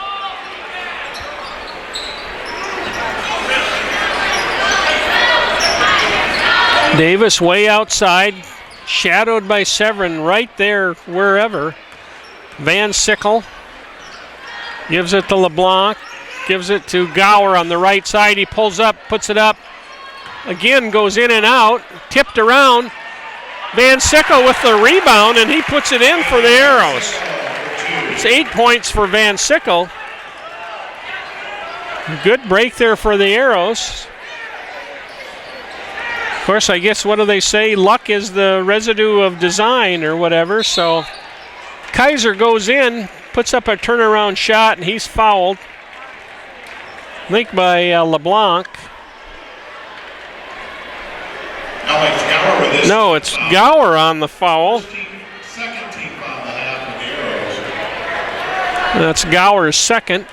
Davis way outside, shadowed by Severin right there, wherever. Van Sickle gives it to LeBlanc. Gives it to Gower on the right side. He pulls up, puts it up. Again, goes in and out. Tipped around. Van Sickle with the rebound, and he puts it in for the Arrows. It's 8 points for Van Sickle. Good break there for the Arrows. Of course, I guess, what do they say? Luck is the residue of design or whatever. So Kaiser goes in, puts up a turnaround shot, and he's fouled. I think by LeBlanc. No, it's Gower on the foul. Second team foul the half of the Arrows. That's Gower's second.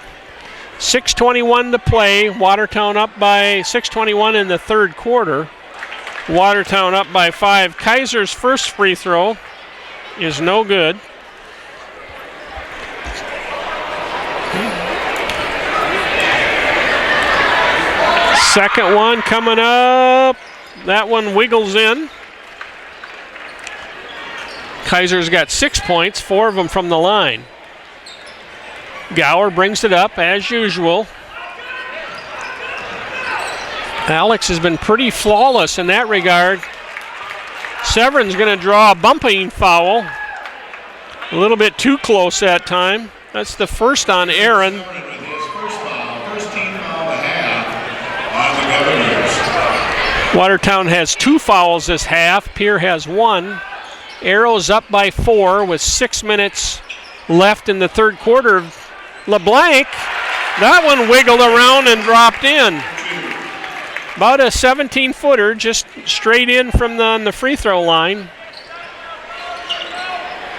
6:21 to play. Watertown up by 6:21 in the third quarter. Watertown up by 5. Kaiser's first free throw is no good. Second one coming up. That one wiggles in. Kaiser's got 6 points, 4 of them from the line. Gower brings it up as usual. Alex has been pretty flawless in that regard. Severin's going to draw a bumping foul. A little bit too close that time. That's the first on Aaron. Watertown has 2 fouls this half. Pierre has 1. Arrows up by 4 with 6 minutes left in the third quarter. LeBlanc, that one wiggled around and dropped in. About a 17-footer, just straight in from the free throw line.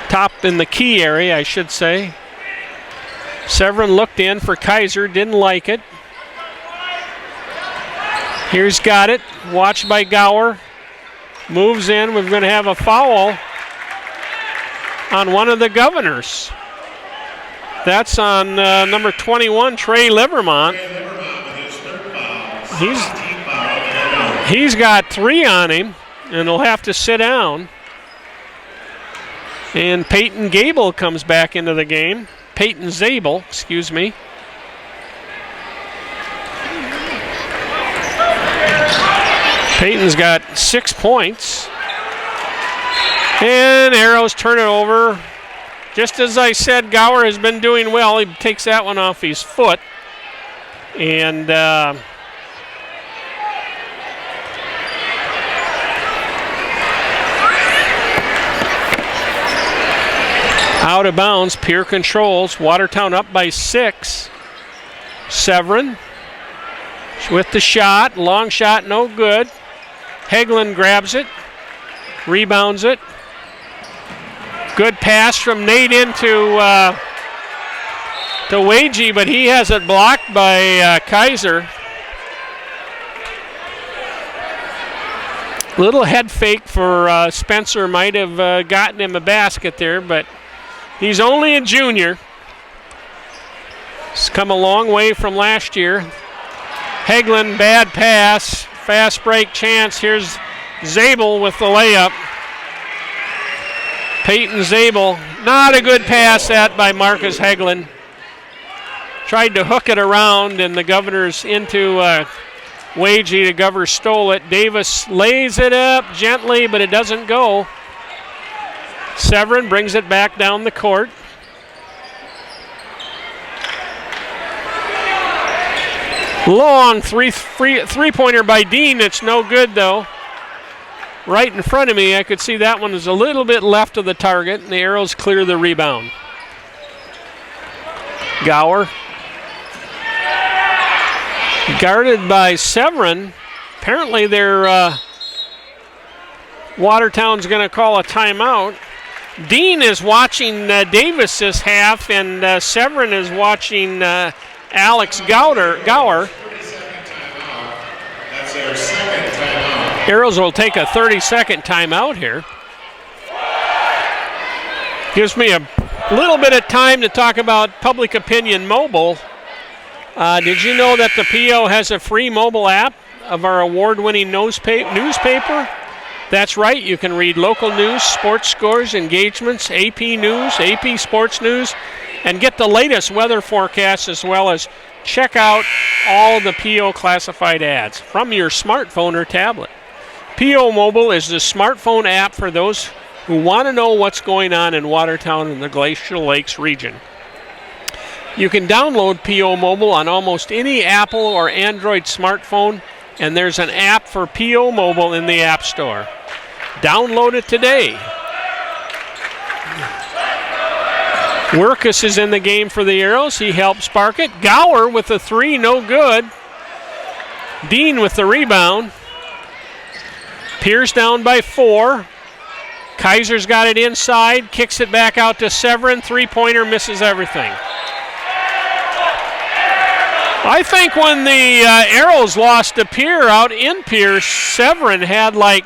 Top in the key area, I should say. Severin looked in for Kaiser, didn't like it. Here's got it, watched by Gower. Moves in, we're going to have a foul on one of the Governors. That's on number 21, Trey Livermont. He's got 3 on him, and he'll have to sit down. And Peyton Gable comes back into the game. Peyton Zabel, excuse me. Peyton's got 6 points. And Arrows turn it over. Just as I said, Gower has been doing well. He takes that one off his foot. And out of bounds, Pierre controls. Watertown up by 6. Severin with the shot. Long shot, no good. Hagelin grabs it. Rebounds it. Good pass from Nate into to Wagee, but he has it blocked by Kaiser. Little head fake for Spencer, might have gotten him a basket there, but he's only a junior. He's come a long way from last year. Hagelin, bad pass, fast break chance. Here's Zabel with the layup. Peyton Zabel, not a good pass that by Marcus Hagelin. Tried to hook it around, and the Governors into Wagee. The Governor stole it. Davis lays it up gently, but it doesn't go. Severin brings it back down the court. Long three-pointer by Dean. It's no good, though. Right in front of me, I could see that one is a little bit left of the target, and the Arrows clear the rebound. Gower. Guarded by Severin. Apparently Watertown's going to call a timeout. Dean is watching Davis this half, and Severin is watching Alex Gower. That's their second timeout. Arrows will take a 30-second timeout here. Gives me a little bit of time to talk about Public Opinion Mobile. Did you know that the PO has a free mobile app of our award-winning newspaper? That's right, you can read local news, sports scores, engagements, AP News, AP Sports News, and get the latest weather forecasts, as well as check out all the PO classified ads from your smartphone or tablet. PO Mobile is the smartphone app for those who want to know what's going on in Watertown and the Glacial Lakes region. You can download PO Mobile on almost any Apple or Android smartphone, and there's an app for PO Mobile in the App Store. Download it today. Workus is in the game for the Arrows. He helped spark it. Gower with the 3, no good. Dean with the rebound. Pierce down by 4. Kaiser's got it inside, kicks it back out to Severin. Three-pointer, misses everything. I think when the Arrows lost to Pierre out in Pierce, Severin had like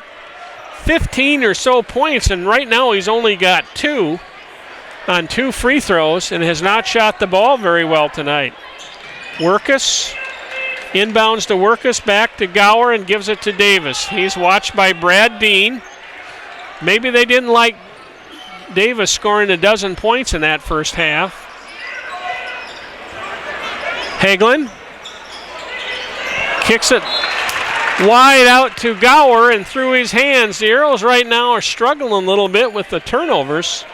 15 or so points, and right now he's only got 2 on 2 free throws and has not shot the ball very well tonight. Workus Inbounds to Workus, back to Gower, and gives it to Davis. He's watched by Brad Dean. Maybe they didn't like Davis scoring a dozen points in that first half. Hagelin kicks it wide out to Gower and through his hands. The Arrows right now are struggling a little bit with the turnovers.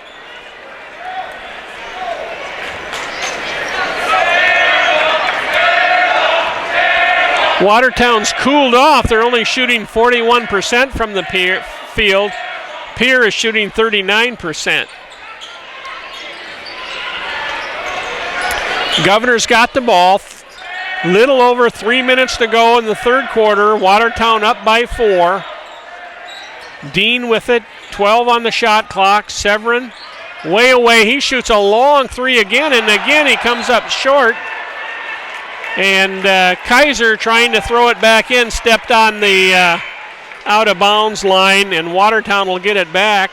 Watertown's cooled off. They're only shooting 41% from the field. Pierre is shooting 39%. Governor's got the ball. Little over 3 minutes to go in the third quarter. Watertown up by 4. Dean with it. 12 on the shot clock. Severin way away. He shoots a long three again, and again he comes up short. And Kaiser, trying to throw it back in, stepped on the out-of-bounds line, and Watertown will get it back.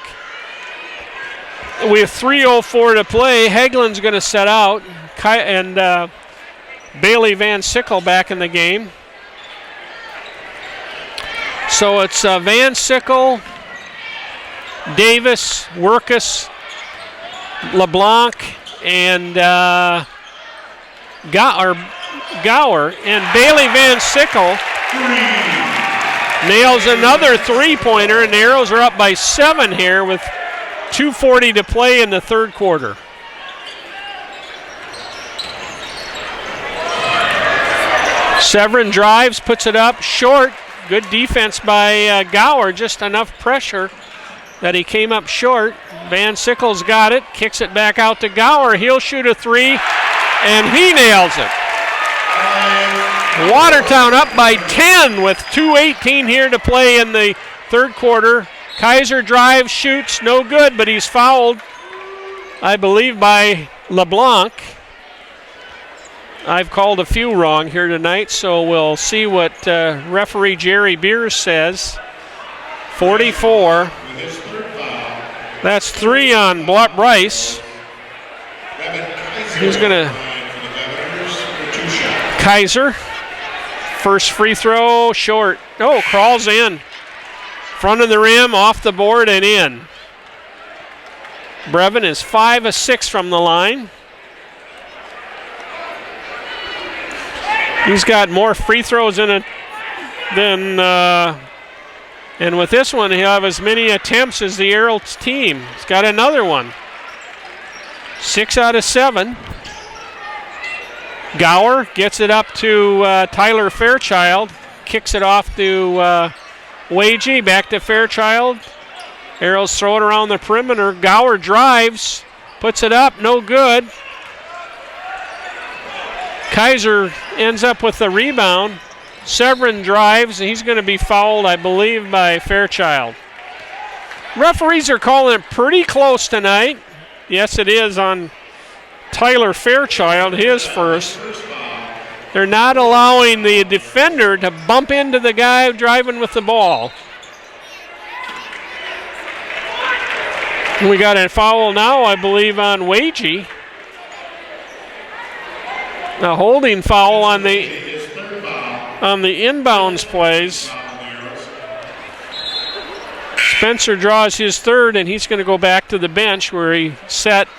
We have 3:04 to play. Hagelin's going to set out, and Bailey Van Sickle back in the game. So it's Van Sickle, Davis, Workus, LeBlanc, and Gower, and Bailey Van Sickle nails another three-pointer, and the Arrows are up by 7 here with 2:40 to play in the third quarter. Severin drives, puts it up short. Good defense by Gower, just enough pressure that he came up short. Van Sickle's got it, kicks it back out to Gower. He'll shoot a three, and he nails it. Watertown up by 10 with 2:18 here to play in the third quarter. Kaiser drives, shoots, no good, but he's fouled, I believe, by LeBlanc. I've called a few wrong here tonight, so we'll see what referee Jerry Beers says. 44. That's 3 on Bryce. He's going to... Kaiser. First free throw, short. Oh, crawls in. Front of the rim, off the board, and in. Brevin is 5 of 6 from the line. He's got more free throws in it than, and with this one, he'll have as many attempts as the Arrows team. He's got another one. 6 out of 7. Gower gets it up to Tyler Fairchild, kicks it off to Wagey, back to Fairchild. Arrows throw it around the perimeter. Gower drives, puts it up, no good. Kaiser ends up with the rebound. Severin drives, and he's going to be fouled, I believe, by Fairchild. Referees are calling it pretty close tonight. Yes, it is on Tyler Fairchild, his first. They're not allowing the defender to bump into the guy driving with the ball. We got a foul now, I believe, on Wagey. A holding foul on the inbounds plays. Spencer draws his third, and he's going to go back to the bench where he sat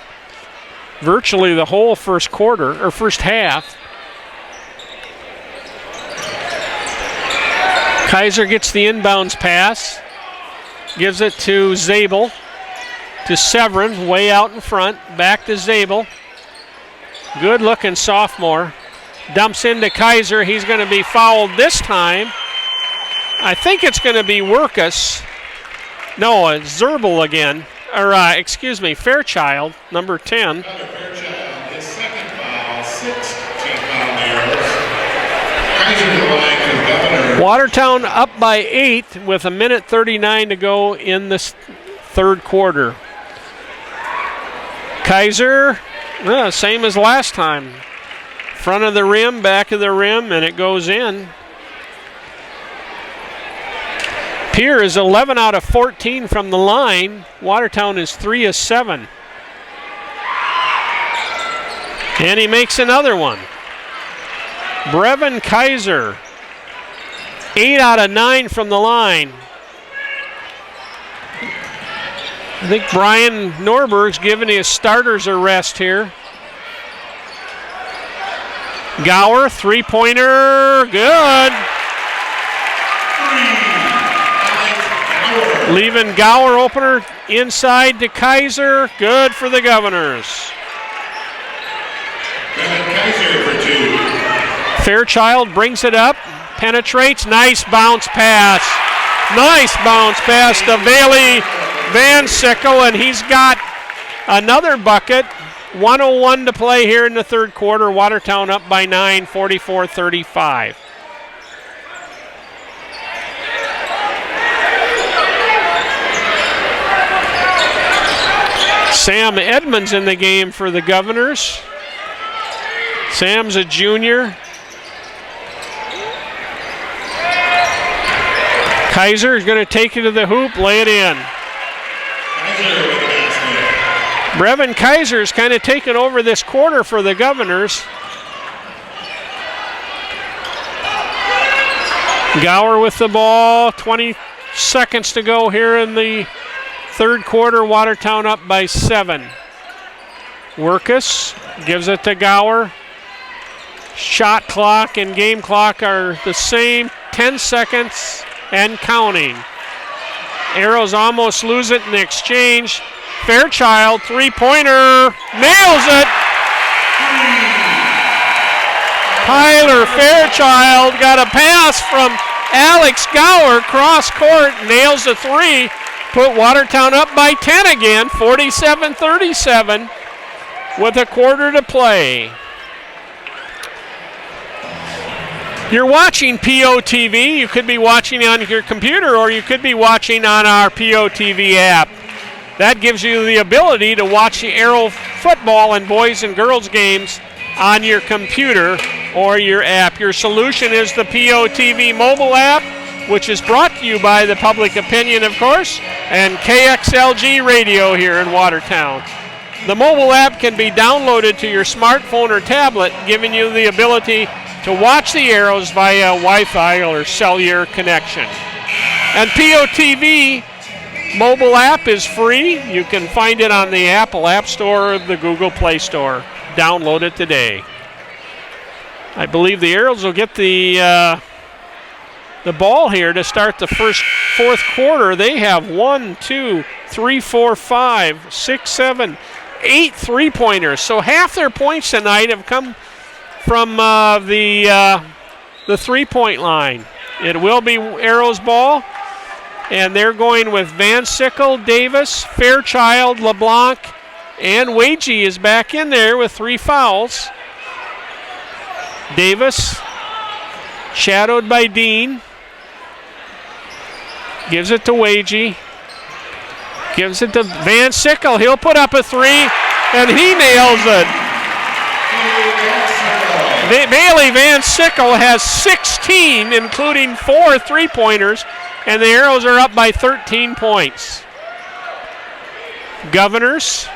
virtually the whole first quarter, or first half. Kaiser gets the inbounds pass, gives it to Zabel, to Severin, way out in front, back to Zabel. Good looking sophomore. Dumps into Kaiser. He's going to be fouled this time. I think it's going to be Workus. No, it's Zerbel again. Or, excuse me, Fairchild, number 10. Fairchild, his second foul, 6th team foul on the Arrows. Kaiser to the line to Governor. Watertown up by 8 with 1:39 to go in this third quarter. Kaiser, same as last time. Front of the rim, back of the rim, and it goes in. Pierre is 11 out of 14 from the line. Watertown is 3 of 7. And he makes another one. Brevin Kaiser, 8 out of 9 from the line. I think Brian Norberg's giving his starters a rest here. Gower, three-pointer, good. Leaving Gower opener inside to Kaiser, good for the Governors. Kaiser for 2. Fairchild brings it up, penetrates, nice bounce pass. Nice bounce pass to Bailey Van Sickle, and he's got another bucket. 1:01 to play here in the third quarter. Watertown up by 9, 44-35. Sam Edmonds in the game for the Governors. Sam's a junior. Kaiser is going to take it to the hoop, lay it in. Brevin Kaiser's kind of taken over this quarter for the Governors. Gower with the ball, 20 seconds to go here in the third quarter. Watertown up by 7. Workus gives it to Gower. Shot clock and game clock are the same, 10 seconds and counting. Arrows almost lose it in the exchange. Fairchild, three-pointer, nails it. Tyler Fairchild got a pass from Alex Gower, cross court, nails the three, put Watertown up by 10 again, 47-37 with a quarter to play. You're watching POTV. You could be watching on your computer, or you could be watching on our POTV app. That gives you the ability to watch the Arrow football and boys and girls games on your computer or your app. Your solution is the POTV mobile app, which is brought to you by the Public Opinion, of course, and KXLG Radio here in Watertown. The mobile app can be downloaded to your smartphone or tablet, giving you the ability to watch the Arrows via Wi-Fi or cellular connection. And POTV mobile app is free. You can find it on the Apple App Store or the Google Play Store. Download it today. I believe the Arrows will get the ball here to start the fourth quarter. They have 1, 2, 3, 4, 5, 6, 7, 8 three-pointers. So half their points tonight have come from the three-point line. It will be Arrows ball, and they're going with Van Sickle, Davis, Fairchild, LeBlanc, and Wagee is back in there with 3 fouls. Davis, shadowed by Dean, gives it to Wagee, gives it to Van Sickle. He'll put up a 3, and he nails it. Bailey Van Sickle has 16, including 4 three-pointers, and the Arrows are up by 13 points. Governors,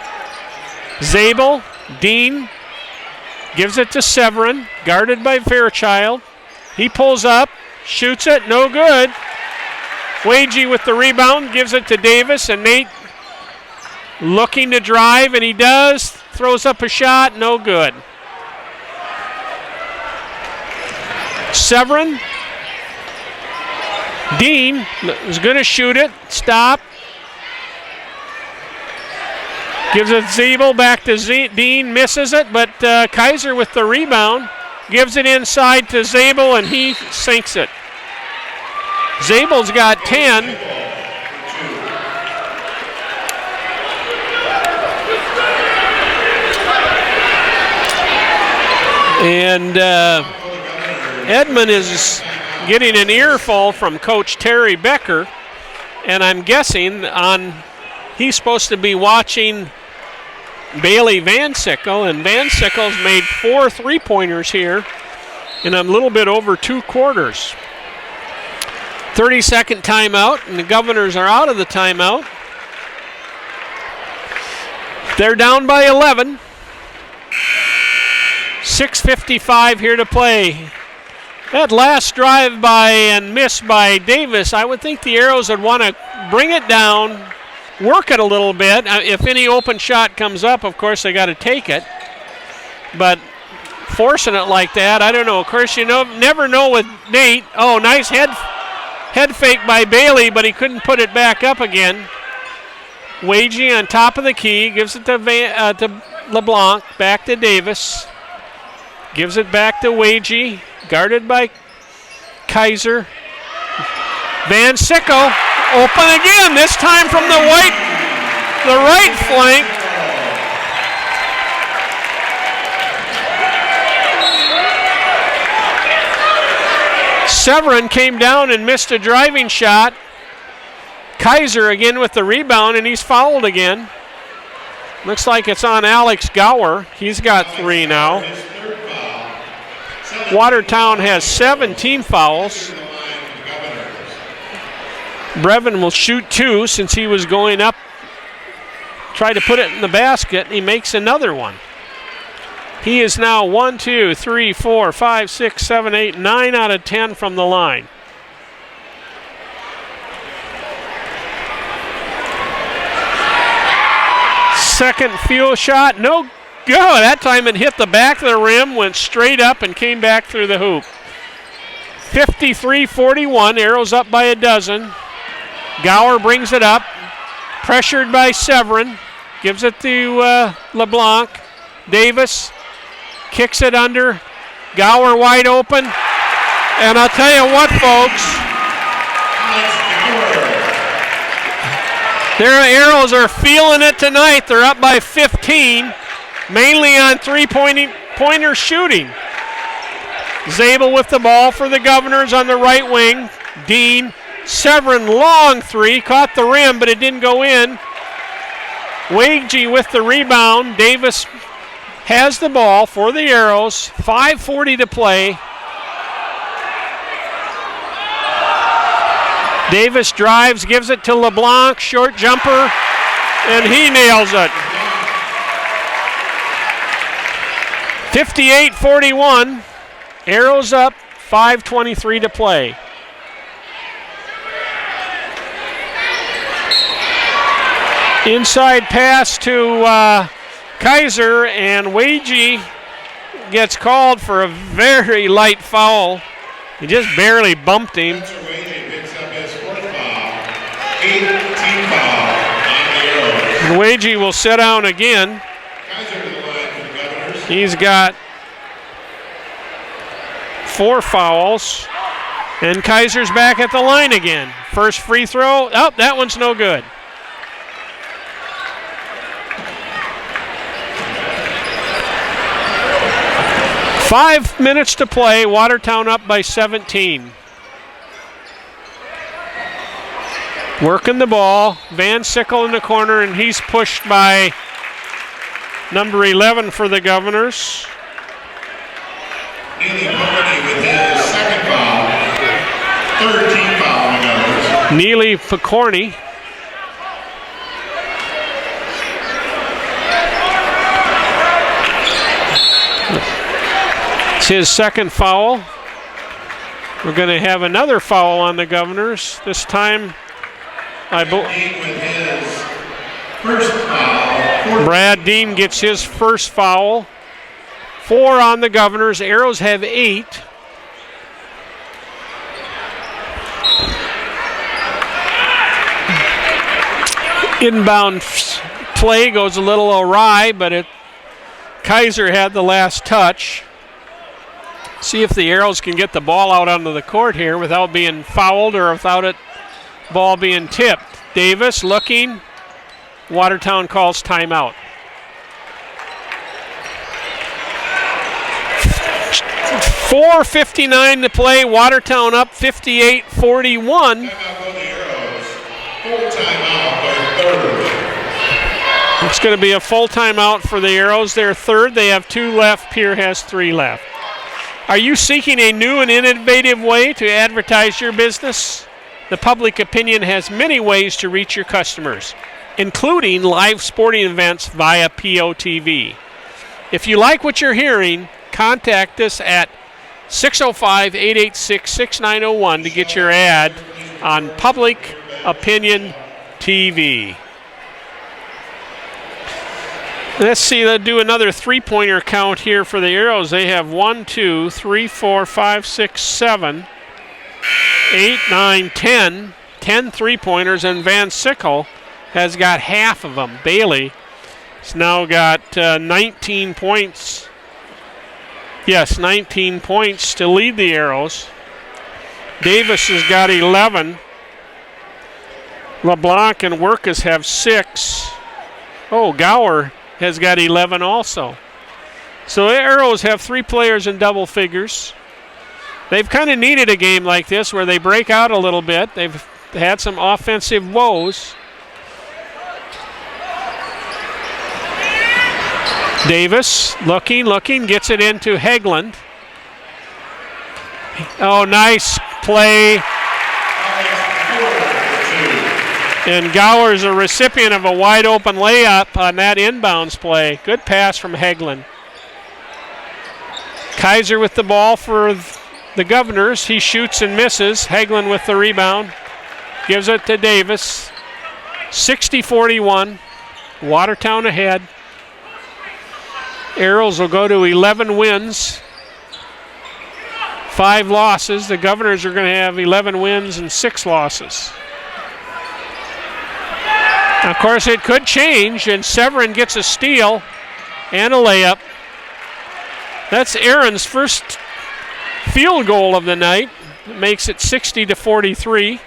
Zabel, Dean, gives it to Severin, guarded by Fairchild. He pulls up, shoots it, no good. Wagee with the rebound, gives it to Davis, and Nate looking to drive, and he does, throws up a shot, no good. Severin, Dean is going to shoot it, stop. Gives it Zabel, back to Dean, misses it, but Kaiser with the rebound, gives it inside to Zabel, and he sinks it. Zabel's got 10. And Edmond is getting an earful from Coach Terry Becker, and I'm guessing he's supposed to be watching Bailey Van Sickle, and Van Sickle's made 4 three-pointers here in a little bit over 2 quarters. 30-second timeout, and the Governors are out of the timeout. They're down by 11. 6:55 here to play That last drive by and miss by Davis, I would think the Arrows would want to bring it down, work it a little bit. If any open shot comes up, of course, they got to take it. But forcing it like that, I don't know. Of course, you never know with Nate. Oh, nice head fake by Bailey, but he couldn't put it back up again. Wagey on top of the key, gives it to LeBlanc, back to Davis. Gives it back to Wagey, guarded by Kaiser. Van Sickle, open again, this time from the right flank. Severin came down and missed a driving shot. Kaiser again with the rebound, and he's fouled again. Looks like it's on Alex Gower. He's got 3 now. Watertown has 7 team fouls. Brevin will shoot 2 since he was going up. Try to put it in the basket, and he makes another one. He is now 1, 2, 3, 4, 5, 6, 7, 8, 9 out of 10 from the line. Second field shot, no good. That time it hit the back of the rim, went straight up and came back through the hoop. 53-41, Arrows up by a dozen. Gower brings it up, pressured by Severin, gives it to LeBlanc. Davis kicks it under, Gower wide open. And I'll tell you what, folks, their Arrows are feeling it tonight. They're up by 15, mainly on three-pointer shooting. Zabel with the ball for the Governors on the right wing. Dean, Severin, long 3, caught the rim, but it didn't go in. Wagey with the rebound. Davis has the ball for the Arrows. 5:40 to play. Davis drives, gives it to LeBlanc, short jumper, and he nails it. 58-41, Arrows up, 5:23 to play. Inside pass to Kaiser, and Wagey gets called for a very light foul. He just barely bumped him. And Wagey will sit down again. He's got 4 fouls. And Kaiser's back at the line again. First free throw. Oh, that one's no good. Five minutes to play. Watertown up by 17. Working the ball. Van Sickle in the corner, and he's pushed by number 11 for the Governors. Neely Picorni with his second foul. Third team foul on the Governors. Neely Picorni. It's his second foul. We're going to have another foul on the Governors. This time, Brad Dean gets his first foul. 4 on the Governors. Arrows have 8. Inbound play goes a little awry, but Kaiser had the last touch. See if the Arrows can get the ball out onto the court here without being fouled or without ball being tipped. Davis looking. Watertown calls timeout. 4:59 to play. Watertown up 58-41. It's going to be a full timeout for the Arrows. They're third. They have 2 left. Pierre has 3 left. Are you seeking a new and innovative way to advertise your business? The Public Opinion has many ways to reach your customers, including live sporting events via POTV. If you like what you're hearing, contact us at 605-886-6901 to get your ad on Public Opinion TV. Let's see, let's do another three-pointer count here for the Arrows. They have 1, 2, 3, 4, 5, 6, 7, 8, 9, 10 three-pointers, and Van Sickle has got half of them. Bailey has now got 19 points. Yes, 19 points to lead the Arrows. Davis has got 11. LeBlanc and Workus have 6. Oh, Gower has got 11 also. So the Arrows have 3 players in double figures. They've kind of needed a game like this where they break out a little bit. They've had some offensive woes. Davis looking, gets it into Hegland. Oh, nice play. And Gower's a recipient of a wide open layup on that inbounds play. Good pass from Hegland. Kaiser with the ball for the Governors. He shoots and misses. Hegland with the rebound. Gives it to Davis. 60-41. Watertown ahead. Arrows will go to 11 wins, 5 losses. The Governors are going to have 11 wins and 6 losses. Of course, it could change, and Severin gets a steal and a layup. That's Aaron's first field goal of the night. It makes it 60-43.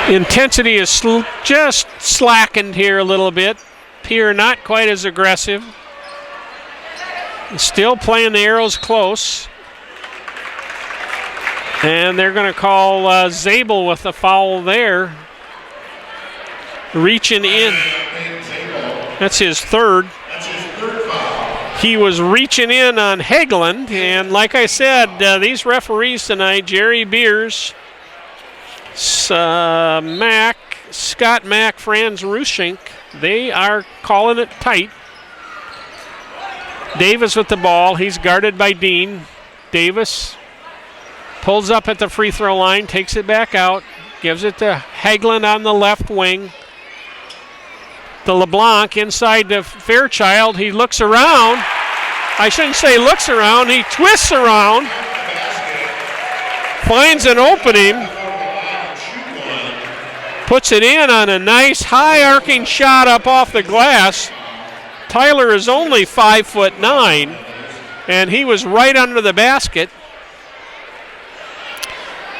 Intensity is just slackened here a little bit. Pierre not quite as aggressive. Still playing the Arrows close. And they're going to call Zabel with a foul there. Reaching in. That's his third. He was reaching in on Hegland. And like I said, these referees tonight, Jerry Beers, Scott Mack, Franz Ruschink, they are calling it tight. Davis with the ball. He's guarded by Dean. Davis pulls up at the free throw line, takes it back out, gives it to Hegland on the left wing. The LeBlanc inside to Fairchild. He looks around. I shouldn't say looks around. He twists around. Finds an opening. Puts it in on a nice high arcing shot up off the glass. Tyler is only 5'9", and he was right under the basket.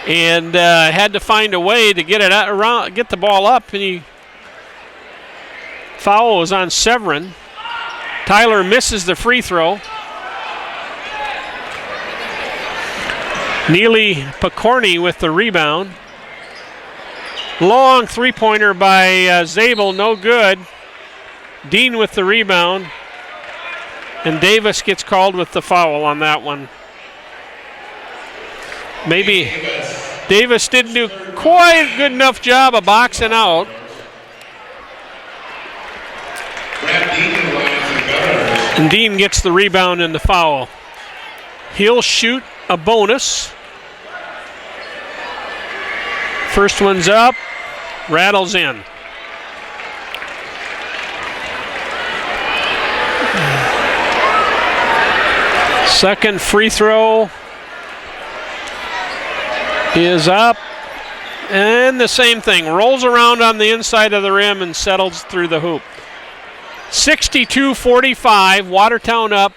And had to find a way to get it out around, get the ball up, and foul was on Severin. Tyler misses the free throw. Neely Picorni with the rebound. Long three-pointer by Zabel, no good. Dean with the rebound. And Davis gets called with the foul on that one. Maybe Davis didn't do quite a good enough job of boxing out. And Dean gets the rebound and the foul. He'll shoot a bonus. First one's up, rattles in. Second free throw is up, and the same thing, rolls around on the inside of the rim and settles through the hoop. 62-45, Watertown up,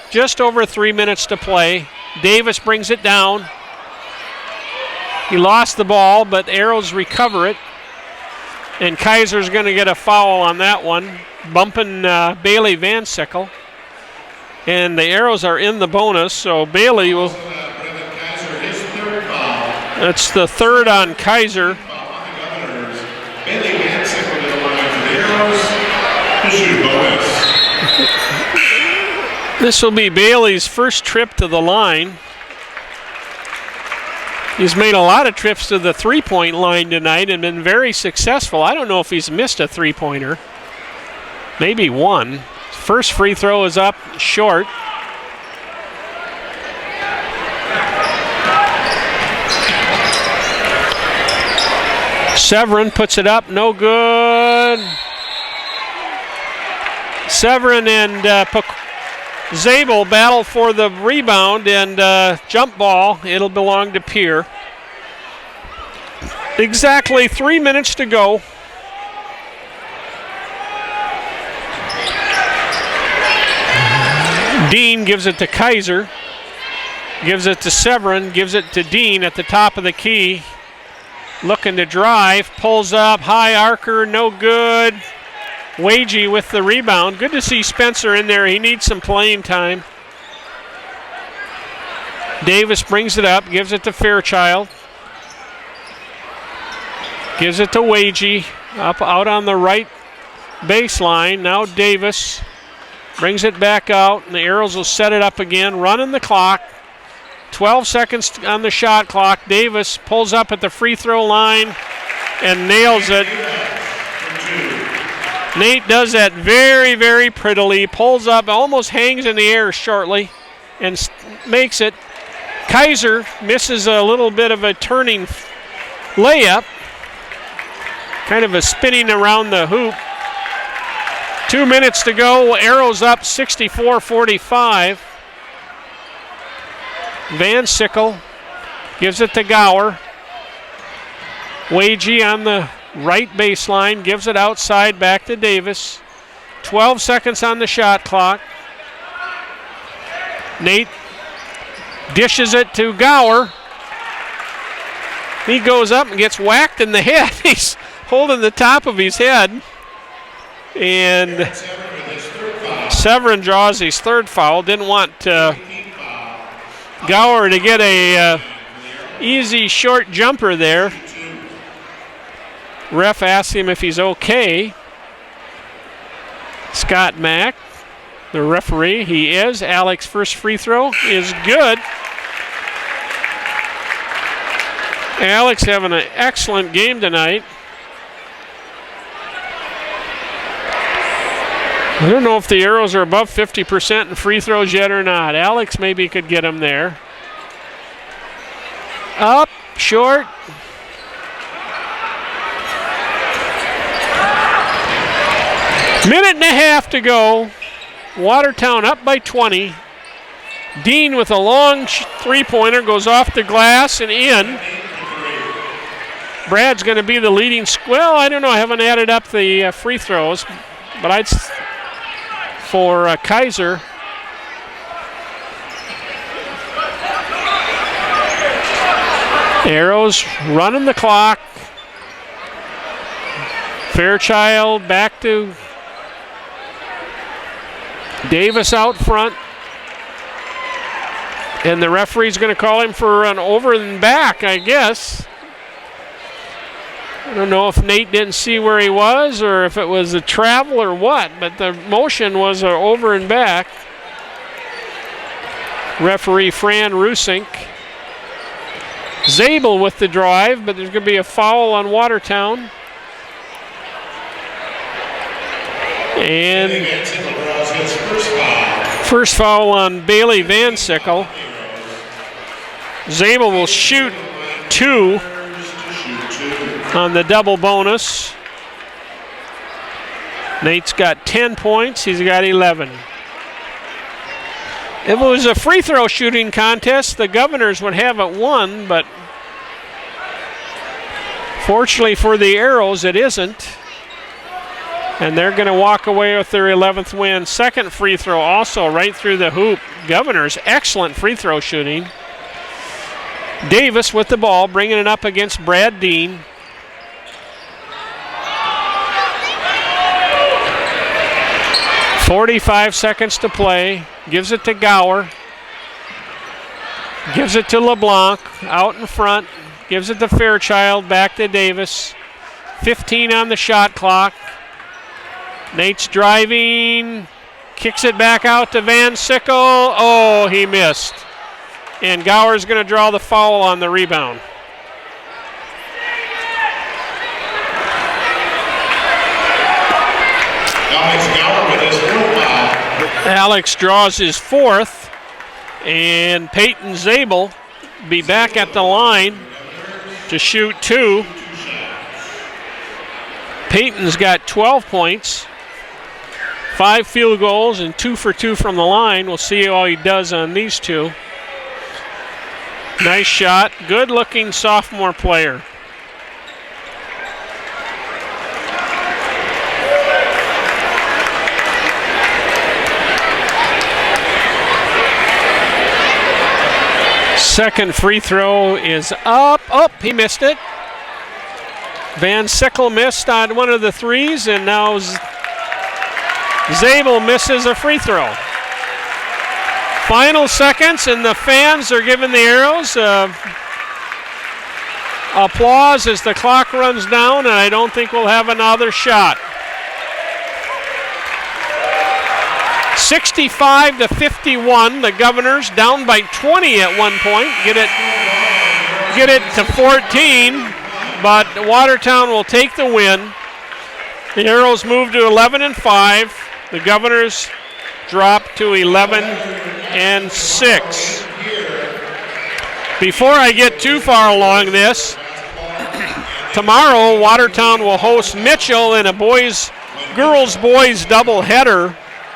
just over 3 minutes to play. Davis brings it down. He lost the ball, but Arrows recover it. And Kaiser's going to get a foul on that one, bumping Bailey Van Sickle. And the Arrows are in the bonus, so Bailey will. That's the third on Kaiser. Bailey Van Sickle to the line for the Arrows. To shoot bonus. This will be Bailey's first trip to the line. He's made a lot of trips to the three-point line tonight and been very successful. I don't know if he's missed a three-pointer. Maybe one. First free throw is up short. Severin puts it up, no good. Severin and Zabel battle for the rebound and jump ball. It'll belong to Pierre. Exactly 3 minutes to go. Dean gives it to Kaiser. Gives it to Severin. Gives it to Dean at the top of the key. Looking to drive. Pulls up. High arcer. No good. Wagey with the rebound. Good to see Spencer in there. He needs some playing time. Davis brings it up. Gives it to Fairchild. Gives it to Wagey. Up out on the right baseline. Now Davis brings it back out. And the Arrows will set it up again. Running the clock. 12 seconds on the shot clock. Davis pulls up at the free throw line and nails it. Nate does that very, very prettily. Pulls up, almost hangs in the air shortly, and makes it. Kaiser misses a little bit of a turning layup. Kind of a spinning around the hoop. 2 minutes to go. Arrows up 64-45. Van Sickle gives it to Gower. Wagey on the right baseline, gives it outside back to Davis. 12 seconds on the shot clock. Nate dishes it to Gower. He goes up and gets whacked in the head. He's holding the top of his head. And Severin draws his third foul. Didn't want Gower to get a easy short jumper there. Ref asks him if he's okay. Scott Mack, the referee, he is. Alex first free throw is good. Alex having an excellent game tonight. I don't know if the Arrows are above 50% in free throws yet or not. Alex maybe could get him there. Up, short. Minute and a half to go. Watertown up by 20. Dean with a long three-pointer goes off the glass and in. Brad's going to be the leading. Well, I don't know. I haven't added up the free throws, but I'd for Kaiser. Arrows running the clock. Fairchild back to Davis out front. And the referee's going to call him for an over and back, I guess. I don't know if Nate didn't see where he was or if it was a travel or what, but the motion was an over and back. Referee Fran Rusink. Zabel with the drive, but there's going to be a foul on Watertown. And first foul on Bailey Van Sickle. Zabel will shoot 2 on the double bonus. Nate's got 10 points. He's got 11. If it was a free throw shooting contest, the Governors would have it won, but fortunately for the Arrows, it isn't. And they're going to walk away with their 11th win. Second free throw also right through the hoop. Governors, excellent free throw shooting. Davis with the ball, bringing it up against Brad Dean. .45 seconds to play. Gives it to Gower. Gives it to LeBlanc out in front. Gives it to Fairchild, back to Davis. 15 on the shot clock. Nate's driving. Kicks it back out to Van Sickle. Oh, he missed. And Gower's going to draw the foul on the rebound. Alex Gower with his fourth foul. Alex draws his fourth, and Peyton Zabel be back at the line to shoot 2. Peyton's got 12 points, 5 field goals, and 2 for 2 from the line. We'll see how he does on these two. Nice shot. Good-looking sophomore player. Second free throw is up. Oh, he missed it. Van Sickle missed on one of the threes, and now Zabel misses a free throw. Final seconds, and the fans are giving the Arrows applause as the clock runs down, and I don't think we'll have another shot. 65-51, the Governors down by 20 at one point. Get it to 14, but Watertown will take the win. The Arrows move to 11-5. The Governors drop to 11-6. Before I get too far along this, tomorrow Watertown will host Mitchell in a girls-boys doubleheader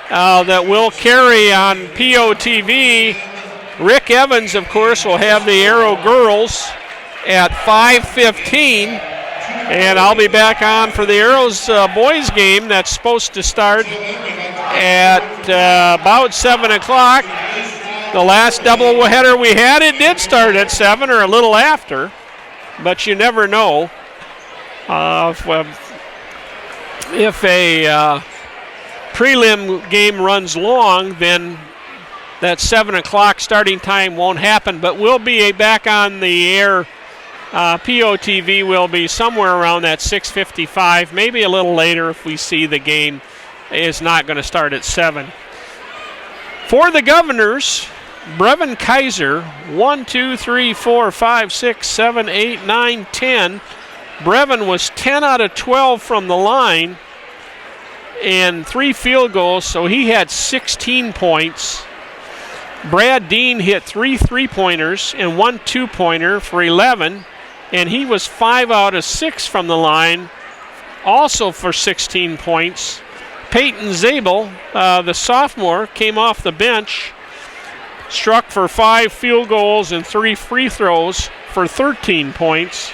that will carry on POTV. Rick Evans, of course, will have the Arrow girls at 5:15, and I'll be back on for the Arrows boys game that's supposed to start at about 7 o'clock. The last doubleheader we had, it did start at 7 or a little after, but you never know. If a prelim game runs long, then that 7 o'clock starting time won't happen, but we'll be back on the air. POTV will be somewhere around that 6:55, maybe a little later if we see the game is not going to start at 7. For the Governors, Brevin Kaiser, 1, 2, 3, 4, 5, 6, 7, 8, 9, 10. Brevin was 10 out of 12 from the line and 3 field goals, so he had 16 points. Brad Dean hit 3 3-pointers and 1 2-pointer for 11, and he was 5 out of 6 from the line, also for 16 points. Peyton Zabel, the sophomore, came off the bench, struck for 5 field goals and 3 free throws for 13 points.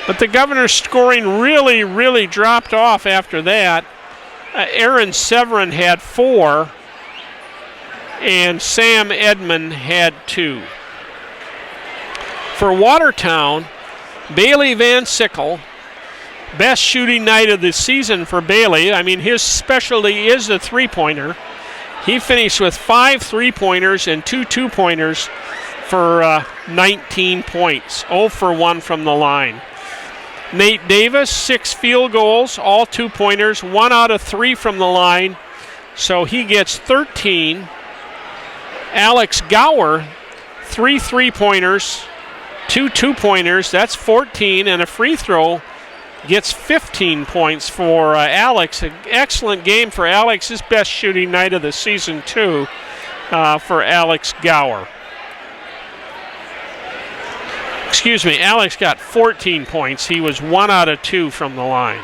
But the Governors' scoring really dropped off after that. Aaron Severin had 4, and Sam Edmond had 2. For Watertown, Bailey Van Sickle, best shooting night of the season for Bailey. I mean, his specialty is the 3-pointer. He finished with 5 3-pointers and 2 2-pointers for 19 points, 0 for 1 from the line. Nate Davis, 6 field goals, all 2-pointers, 1 out of 3 from the line, so he gets 13. Alex Gower, 3 3-pointers, 2 2-pointers, that's 14, and a free throw, gets 15 points for Alex. An excellent game for Alex, his best shooting night of the season too, for Alex Gower. Excuse me, Alex got 14 points. He was 1 out of 2 from the line.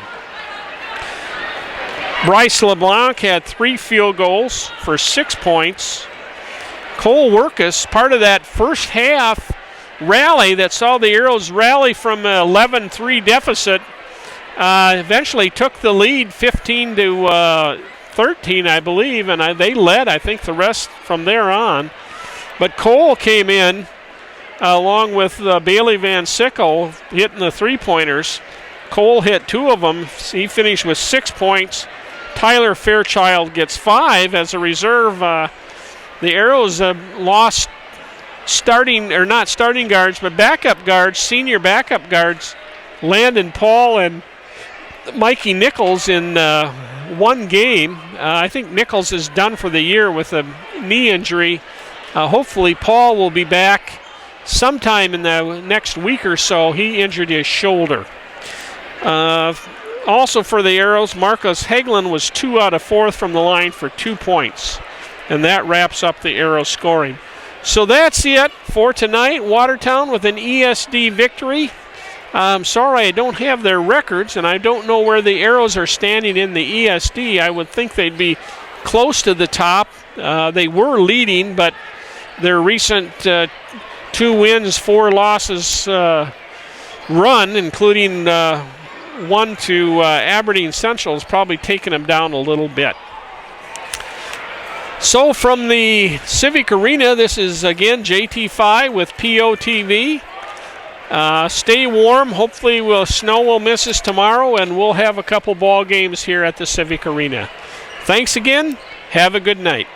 Bryce LeBlanc had 3 field goals for 6 points. Cole Workus, part of that first half rally that saw the Arrows rally from an 11-3 deficit, eventually took the lead 15-13, I believe, and they led, I think, the rest from there on. But Cole came in along with Bailey Van Sickle hitting the 3-pointers. Cole hit 2 of them. He finished with 6 points. Tyler Fairchild gets 5 as a reserve. The Arrows lost not starting guards, but backup guards, senior backup guards, Landon Paul and Mikey Nichols in one game. I think Nichols is done for the year with a knee injury. Hopefully Paul will be back sometime in the next week or so. He injured his shoulder. Also for the Arrows, Marcus Hagelin was 2 out of 4 from the line for 2 points. And that wraps up the Arrows scoring. So that's it for tonight. Watertown with an ESD victory. I'm sorry I don't have their records, and I don't know where the Arrows are standing in the ESD. I would think they'd be close to the top. They were leading, but their recent 2 wins, 4 losses run, including one to Aberdeen Central, has probably taken them down a little bit. So from the Civic Arena, this is again JT5 with POTV. Stay warm. Hopefully snow will miss us tomorrow, and we'll have a couple ball games here at the Civic Arena. Thanks again. Have a good night.